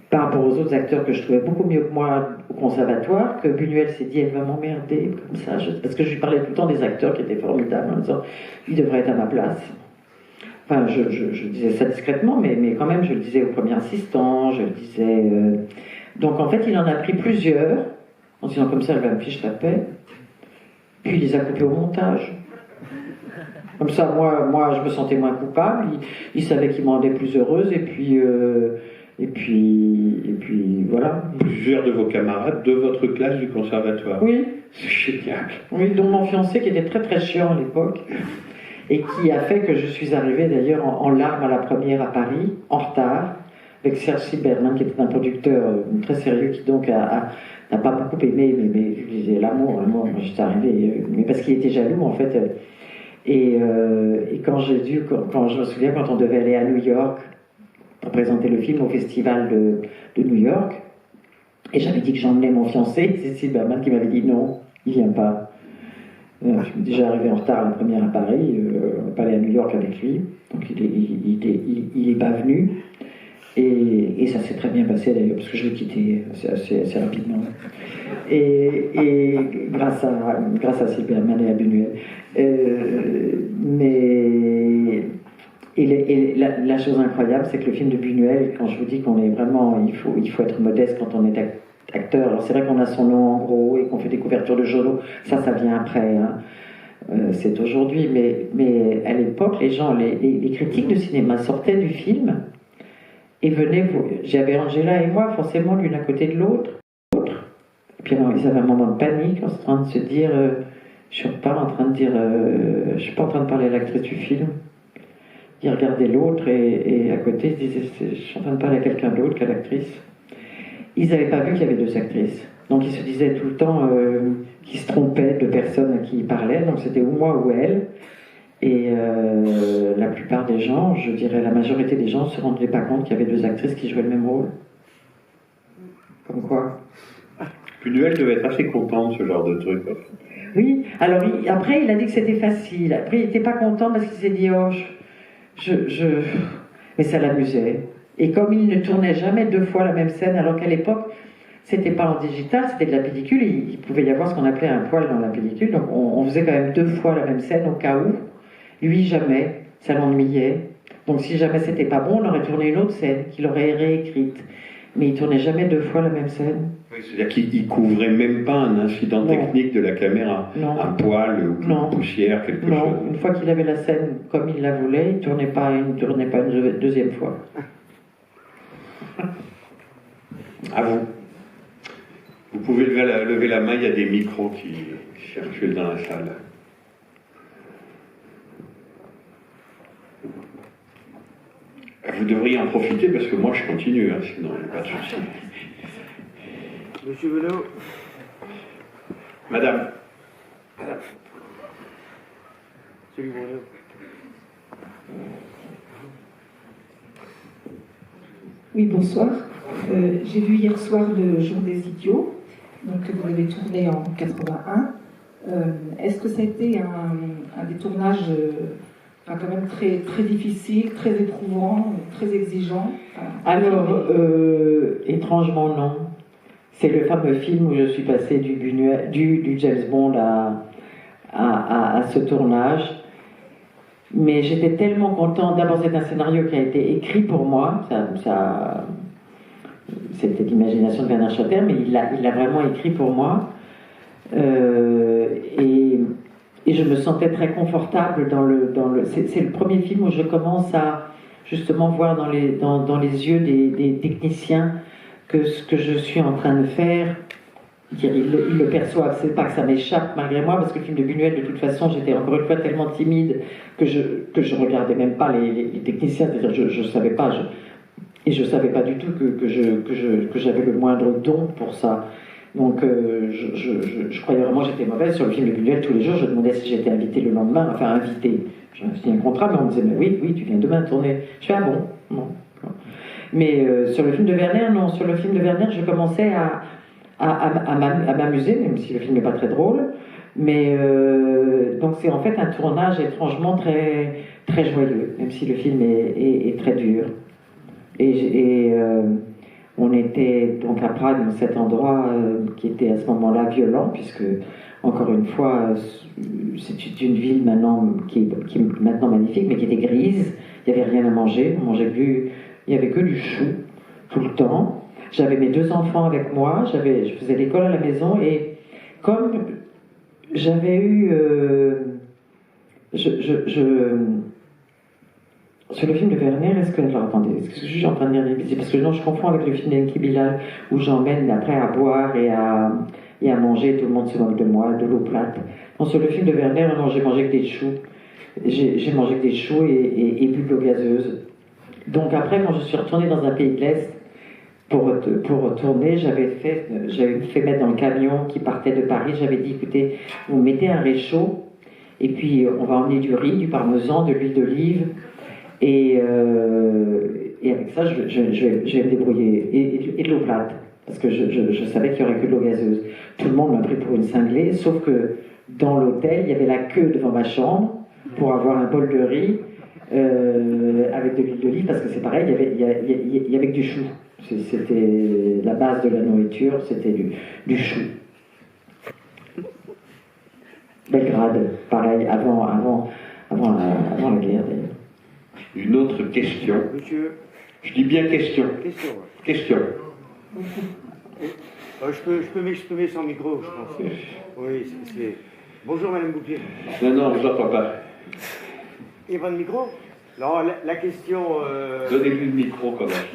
par rapport aux autres acteurs que je trouvais beaucoup mieux que moi au conservatoire, que Buñuel s'est dit, elle va m'emmerder comme ça. Parce que je lui parlais tout le temps des acteurs qui étaient formidables, en disant, il devrait être à ma place. Enfin, je disais ça discrètement, mais quand même, je le disais au premier assistant, je le disais... Donc, en fait, il en a pris plusieurs, en disant comme ça, elle va me fiche la paix, puis il les a coupés au montage. Comme ça, moi je me sentais moins coupable, il savait qu'il me rendait plus heureuse, et puis voilà. Plusieurs de vos camarades de votre classe du conservatoire. Oui. C'est génial. Oui, dont mon fiancé, qui était très très chiant à l'époque, et qui a fait que je suis arrivée d'ailleurs en larmes à la première à Paris, en retard, avec Serge Silberman, qui était un producteur très sérieux, qui donc n'a pas beaucoup aimé, mais je disais l'amour, j'étais arrivée, mais parce qu'il était jaloux en fait. Et quand je me souviens, quand on devait aller à New York pour présenter le film au festival de New York, et j'avais dit que j'emmenais mon fiancé, c'est Silberman qui m'avait dit non, il vient pas. Je suis déjà arrivé en retard la première à Paris, on n'est pas allé à New York avec lui, donc il est pas venu, et ça s'est très bien passé d'ailleurs, parce que je l'ai quitté assez rapidement. Et grâce à Silberman et à Buñuel. La chose incroyable, c'est que le film de Buñuel, quand je vous dis qu'on est vraiment, il faut être modeste quand on est acteur. Alors c'est vrai qu'on a son nom en gros et qu'on fait des couvertures de journaux, ça vient après, hein. C'est aujourd'hui, mais à l'époque, les critiques de cinéma sortaient du film et venaient, j'avais Angela et moi forcément l'une à côté de l'autre, et puis alors, ils avaient un moment de panique en train de se dire, je suis pas en train de parler à l'actrice du film. Ils regardaient l'autre et à côté ils se disaient, je suis en train de parler à quelqu'un d'autre qu'à l'actrice. Ils n'avaient pas vu qu'il y avait deux actrices. Donc ils se disaient tout le temps qu'ils se trompaient de personnes à qui ils parlaient. Donc c'était ou moi ou elle. Et la plupart des gens, je dirais la majorité des gens, ne se rendaient pas compte qu'il y avait deux actrices qui jouaient le même rôle. Comme quoi. Buñuel devait être assez content de ce genre de truc. Oui, alors après il a dit que c'était facile. Après il n'était pas content parce qu'il s'est dit, oh, mais ça l'amusait. Et comme il ne tournait jamais deux fois la même scène, alors qu'à l'époque, c'était pas en digital, c'était de la pellicule, il pouvait y avoir ce qu'on appelait un poil dans la pellicule, donc on faisait quand même deux fois la même scène au cas où. Lui, jamais, ça l'ennuyait. Donc si jamais c'était pas bon, on aurait tourné une autre scène, qu'il aurait réécrite. Mais il tournait jamais deux fois la même scène. Oui, c'est-à-dire qu'il couvrait même pas un incident technique de la caméra, un poil ou une poussière, quelque chose. Une fois qu'il avait la scène comme il la voulait, il ne tournait pas une deuxième fois. À vous. pouvez lever la main, il y a des micros qui circulent dans la salle. Vous devriez en profiter parce que moi je continue, hein, sinon il n'y a pas de souci. Monsieur Venot. Madame. Monsieur Venot. Oui, bonsoir. J'ai vu hier soir le Jour des idiots, donc que vous avez tourné en 81. Est-ce que ça a été un des tournages quand même très, très difficile, très éprouvant, très exigeant? Alors, étrangement non. C'est le fameux film où je suis passée du James Bond à ce tournage. Mais j'étais tellement contente. D'abord, c'est un scénario qui a été écrit pour moi. C'était l'imagination de Bernard Chater, mais il l'a vraiment écrit pour moi. Et je me sentais très confortable c'est le premier film où je commence à justement voir dans les yeux des techniciens que ce que je suis en train de faire, ils le perçoivent. C'est pas que ça m'échappe malgré moi, parce que le film de Buñuel, de toute façon, j'étais encore une fois tellement timide que je regardais même pas les techniciens. C'est-à-dire, je savais pas, et je savais pas du tout que j'avais le moindre don pour ça. Donc, je croyais vraiment que j'étais mauvaise sur le film de Buñuel. Tous les jours, je demandais si j'étais invitée le lendemain. Enfin, invitée. J'avais signé un contrat, mais on me disait, mais oui, tu viens demain tourner. Je fais, ah bon. Mais sur le film de Werner, non. Sur le film de Werner, je commençais à m'amuser, même si le film n'est pas très drôle. Mais donc, c'est en fait un tournage étrangement très, très joyeux, même si le film est très dur. On était donc à Prague, dans cet endroit qui était à ce moment-là violent, puisque, encore une fois, c'est une ville maintenant qui est maintenant magnifique, mais qui était grise. Il n'y avait rien à manger, on mangeait plus, il n'y avait que du chou, tout le temps. J'avais mes 2 enfants avec moi, je faisais l'école à la maison, et comme j'avais eu... Sur le film de Werner, est-ce que je suis en train de dire des bêtises? Parce que non, je confonds avec le film d'Enki Bilal, où j'emmène après à boire et à manger, tout le monde se moque de moi, de l'eau plate. Non, sur le film de Werner, non, j'ai mangé que des choux. J'ai mangé que des choux et bu de l'eau gazeuse. Donc après, quand je suis retournée dans un pays de l'Est, pour retourner, j'avais fait mettre dans le camion qui partait de Paris, j'avais dit, écoutez, vous mettez un réchaud, et puis on va emmener du riz, du parmesan, de l'huile d'olive, et avec ça, je vais me débrouiller. Et de l'eau plate, parce que je savais qu'il n'y aurait que de l'eau gazeuse. Tout le monde m'a pris pour une cinglée, sauf que dans l'hôtel, il y avait la queue devant ma chambre pour avoir un bol de riz avec de l'huile d'olive, parce que c'est pareil, il y avait que du chou. C'était la base de la nourriture, c'était du chou. Belgrade, pareil, avant la guerre d'ailleurs. Une autre question. Monsieur. Je dis bien question. Question. Je peux m'exprimer sans micro, je pense. Oui, c'est... Bonjour, Madame Boupier. Non, on ne vous entend pas. Et pas de micro? Non, la question... Donnez-lui le micro, quand même.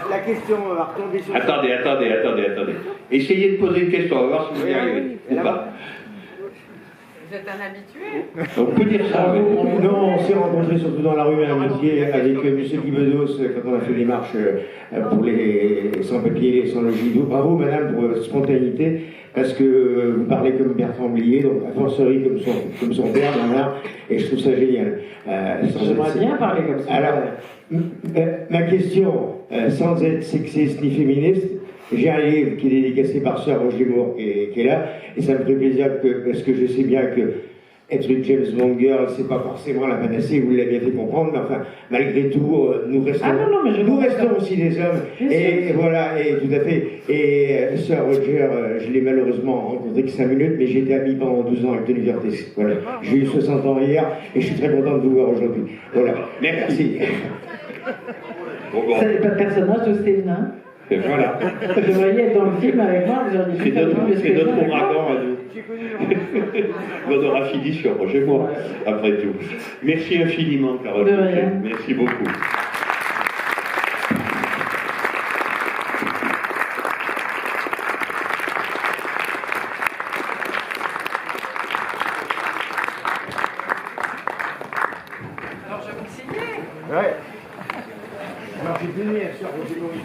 La question va retomber sur... Attendez. Essayez de poser une question, on va voir si vous y arrivez. Ou pas. Vous êtes un habitué? On peut dire ça. Non, on s'est rencontrés surtout dans la rue Madame Boupier avec M. Guy Bedos quand on a fait des marches pour les sans-papiers, les sans-logis. Bravo, Madame, pour votre spontanéité, parce que vous parlez comme Bertrand Blier, donc a fortiori comme son père, Bernard, et je trouve ça génial. J'aimerais bien parler comme ça. Alors, ma question, sans être sexiste ni féministe, j'ai un livre qui est dédicacé par Sœur Roger Moore qui est là, et ça me fait plaisir parce que je sais bien que être une James Bond girl, c'est pas forcément la panacée, vous l'avez bien fait comprendre, mais enfin, malgré tout, nous restons aussi des hommes, et voilà, et tout à fait. Et Sœur Roger, je l'ai malheureusement rencontré que 5 minutes, mais j'ai été ami pendant 12 ans avec Denis Vertés. Voilà, j'ai eu 60 ans hier, et je suis très content de vous voir aujourd'hui. Voilà, merci. Ça n'est pas le personnage de Stéphane. Voilà. Vous devriez être dans le film avec moi, vous auriez c'est notre ouragan à nous. On aura fini sur Roger Moore, après tout. Merci infiniment, Carole. Merci beaucoup. Alors j'ai donné à Sir Roger Maurice.